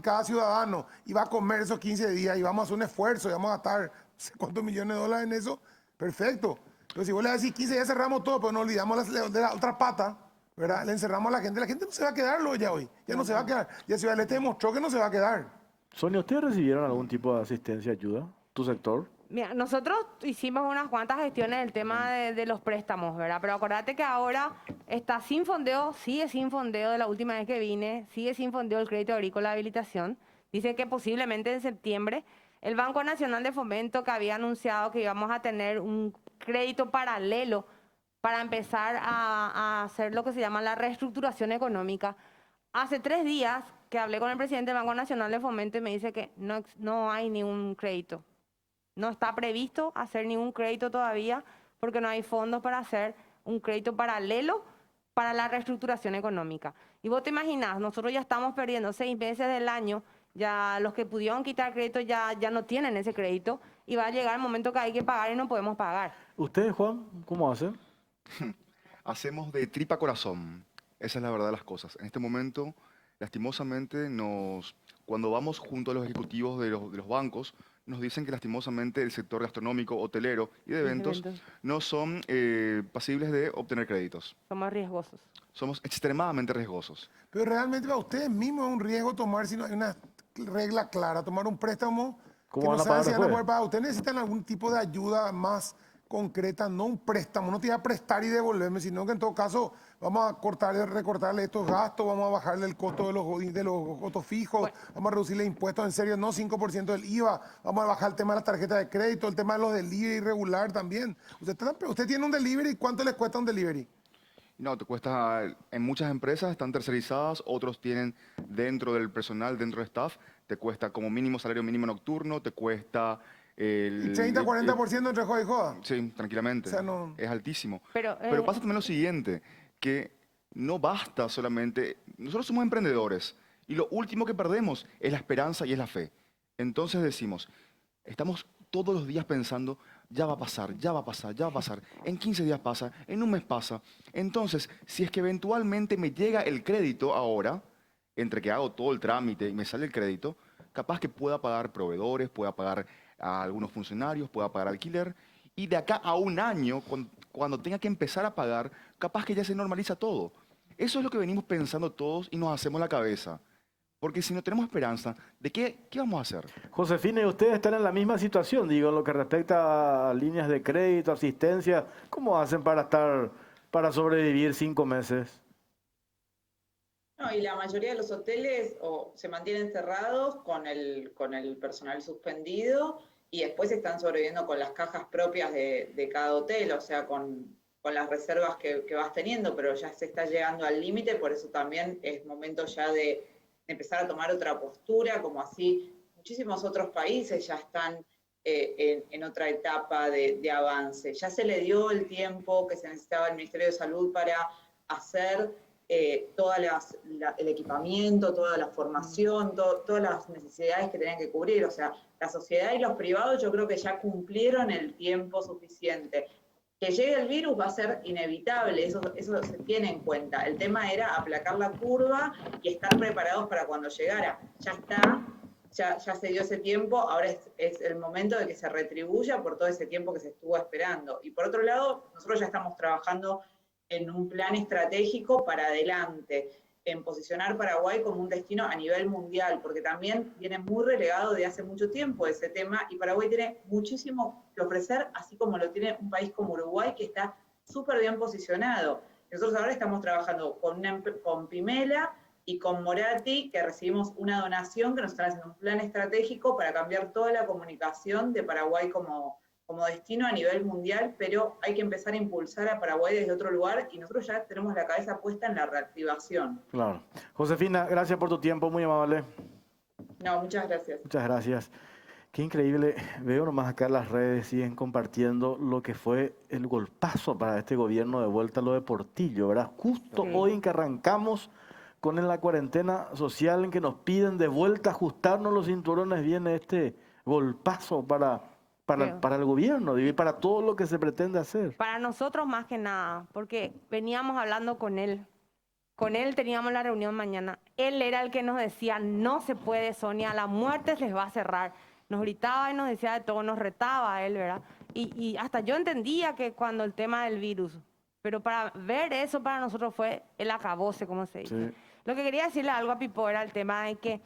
cada ciudadano y va a comer esos 15 días y vamos a hacer un esfuerzo y vamos a gastar no sé cuántos millones de dólares en eso, perfecto. Pero si vos le decís 15 días cerramos todo, pero no olvidamos de la otra pata, ¿verdad? Le encerramos a la gente no se va a quedar ya hoy, ya no se va a quedar. Ya Ciudad del Este demostró que no se va a quedar. Sonia, ¿ustedes recibieron algún tipo de asistencia, ayuda? ¿Tu sector? Mira, nosotros hicimos unas cuantas gestiones del tema de los préstamos, ¿verdad? Pero acordate que ahora está sin fondeo, sigue sin fondeo de la última vez que vine, sigue sin fondeo el crédito agrícola de habilitación. Dice que posiblemente en septiembre el Banco Nacional de Fomento, que había anunciado que íbamos a tener un crédito paralelo para empezar a hacer lo que se llama la reestructuración económica. Hace 3 días que hablé con el presidente del Banco Nacional de Fomento y me dice que no hay ningún crédito. No está previsto hacer ningún crédito todavía porque no hay fondos para hacer un crédito paralelo para la reestructuración económica. Y vos te imaginás, nosotros ya estamos perdiendo 6 meses del año, ya los que pudieron quitar crédito ya no tienen ese crédito y va a llegar el momento que hay que pagar y no podemos pagar. ¿Ustedes, Juan, cómo hacen? Hacemos de tripa corazón. Esa es la verdad de las cosas. En este momento, lastimosamente, cuando vamos junto a los ejecutivos de los bancos, nos dicen que lastimosamente el sector gastronómico, hotelero y de eventos no son pasibles de obtener créditos. Somos riesgosos. Somos extremadamente riesgosos. Pero realmente para ustedes mismos es un riesgo tomar, si no hay una regla clara, tomar un préstamo que no saben si van a poder pagar. Ustedes necesitan algún tipo de ayuda más concreta, no un préstamo, no te voy a prestar y devolverme, sino que en todo caso vamos a recortarle estos gastos, vamos a bajarle el costo de los costos fijos, vamos a reducirle impuestos en serio, no 5% del IVA, vamos a bajar el tema de las tarjetas de crédito, el tema de los delivery irregular también. Usted tiene un delivery, ¿cuánto les cuesta un delivery? No, te cuesta, en muchas empresas están tercerizadas, otros tienen dentro del personal, dentro del staff, te cuesta como mínimo salario mínimo nocturno, te cuesta... ¿Y 30-40% entre joda y joda? Sí, tranquilamente. O sea, no... Es altísimo. Pero pasa también lo siguiente, que no basta solamente... Nosotros somos emprendedores y lo último que perdemos es la esperanza y es la fe. Entonces decimos, estamos todos los días pensando, ya va a pasar, ya va a pasar, ya va a pasar. En 15 días pasa, en un mes pasa. Entonces, si es que eventualmente me llega el crédito ahora, entre que hago todo el trámite y me sale el crédito, capaz que pueda pagar proveedores, pueda pagar a algunos funcionarios, pueda pagar alquiler, y de acá a un año, cuando tenga que empezar a pagar, capaz que ya se normaliza todo. Eso es lo que venimos pensando todos y nos hacemos la cabeza. Porque si no tenemos esperanza, ¿de qué vamos a hacer? Josefina, y ustedes están en la misma situación, digo, en lo que respecta a líneas de crédito, asistencia. ¿Cómo hacen para sobrevivir 5 meses? No, y la mayoría de los hoteles se mantienen cerrados con el personal suspendido y después están sobreviviendo con las cajas propias de cada hotel, o sea, con las reservas que vas teniendo, pero ya se está llegando al límite, por eso también es momento ya de empezar a tomar otra postura, como así muchísimos otros países ya están en otra etapa de avance. Ya se le dio el tiempo que se necesitaba el Ministerio de Salud para hacer todo el equipamiento, toda la formación, todas las necesidades que tenían que cubrir. O sea, la sociedad y los privados yo creo que ya cumplieron el tiempo suficiente. Que llegue el virus va a ser inevitable, eso se tiene en cuenta. El tema era aplacar la curva y estar preparados para cuando llegara. Ya está, ya se dio ese tiempo, ahora es el momento de que se retribuya por todo ese tiempo que se estuvo esperando. Y por otro lado, nosotros ya estamos trabajando en un plan estratégico para adelante. en posicionar Paraguay como un destino a nivel mundial, porque también viene muy relegado de hace mucho tiempo ese tema, y Paraguay tiene muchísimo que ofrecer, así como lo tiene un país como Uruguay, que está súper bien posicionado. Nosotros ahora estamos trabajando con Pimela y con Moratti, que recibimos una donación que nos están haciendo un plan estratégico para cambiar toda la comunicación de Paraguay como destino a nivel mundial, pero hay que empezar a impulsar a Paraguay desde otro lugar y nosotros ya tenemos la cabeza puesta en la reactivación. Claro. Josefina, gracias por tu tiempo, muy amable. No, muchas gracias. Muchas gracias. Qué increíble, veo nomás acá las redes, siguen compartiendo lo que fue el golpazo para este gobierno de vuelta a lo de Portillo, ¿verdad? Justo hoy en que arrancamos con la cuarentena social, en que nos piden de vuelta ajustarnos los cinturones, viene este golpazo para el gobierno y para todo lo que se pretende hacer. Para nosotros más que nada, porque veníamos hablando con él. Con él teníamos la reunión mañana. Él era el que nos decía, no se puede, Sonia, la muerte les va a cerrar. Nos gritaba y nos decía de todo, nos retaba a él, ¿verdad? Y hasta yo entendía que cuando el tema del virus, pero para ver eso para nosotros fue el acabose, como se dice. Sí. Lo que quería decirle algo a Pipo era el tema de que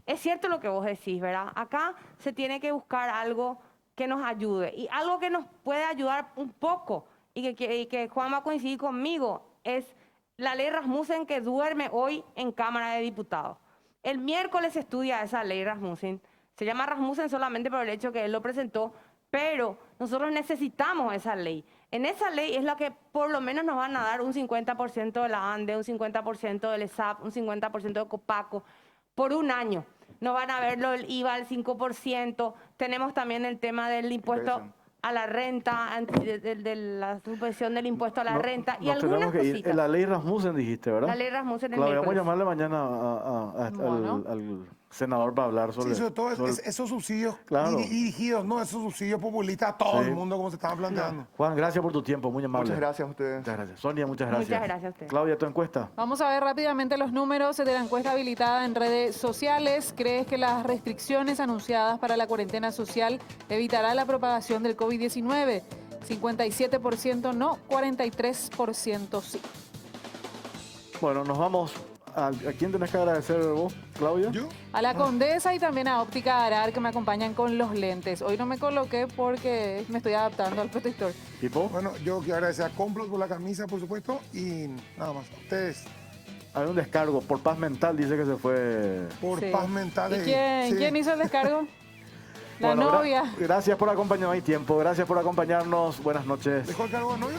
es cierto lo que vos decís, ¿verdad? Acá se tiene que buscar algo que nos ayude y algo que nos puede ayudar un poco y que Juan va a coincidir conmigo es la ley Rasmussen que duerme hoy en Cámara de Diputados. El miércoles se estudia esa ley Rasmussen. Se llama Rasmussen solamente por el hecho que él lo presentó, pero nosotros necesitamos esa ley. En esa ley es la que por lo menos nos van a dar un 50% de la ANDE, un 50% del ESAP, un 50% de Copaco por un año. No van a verlo el IVA al 5%. Tenemos también el tema del impuesto a la renta, de la supresión del impuesto a la renta y algunas cositas. La ley Rasmussen dijiste, ¿verdad? La ley Rasmussen. Claro, vamos a llamarle mañana al senador para hablar sobre... Sí, sobre todo esos subsidios claro. dirigidos, ¿no? Esos subsidios populistas a todo el mundo, como se estaban planteando. Juan, gracias por tu tiempo, muy amable. Muchas gracias a ustedes. Muchas gracias. Sonia, muchas gracias. Muchas gracias a ustedes. Claudia, ¿tu encuesta? Vamos a ver rápidamente los números de la encuesta habilitada en redes sociales. ¿Crees que las restricciones anunciadas para la cuarentena social evitará la propagación del COVID-19? 57% no, 43% sí. Bueno, nos vamos. ¿A quién tenés que agradecer vos, Claudia? ¿Yo? A la Condesa y también a Óptica Arar, que me acompañan con los lentes. Hoy no me coloqué porque me estoy adaptando al protector. ¿Tipo? Bueno, yo quiero agradecer a Complot por la camisa, por supuesto, y nada más. Ustedes. Hay un descargo. Por paz mental dice que se fue. Por paz mental. ¿Y quién hizo el descargo? La bueno, novia. Gracias por acompañarnos. Hay tiempo. Gracias por acompañarnos. Buenas noches. ¿Dejó el cargo de novia?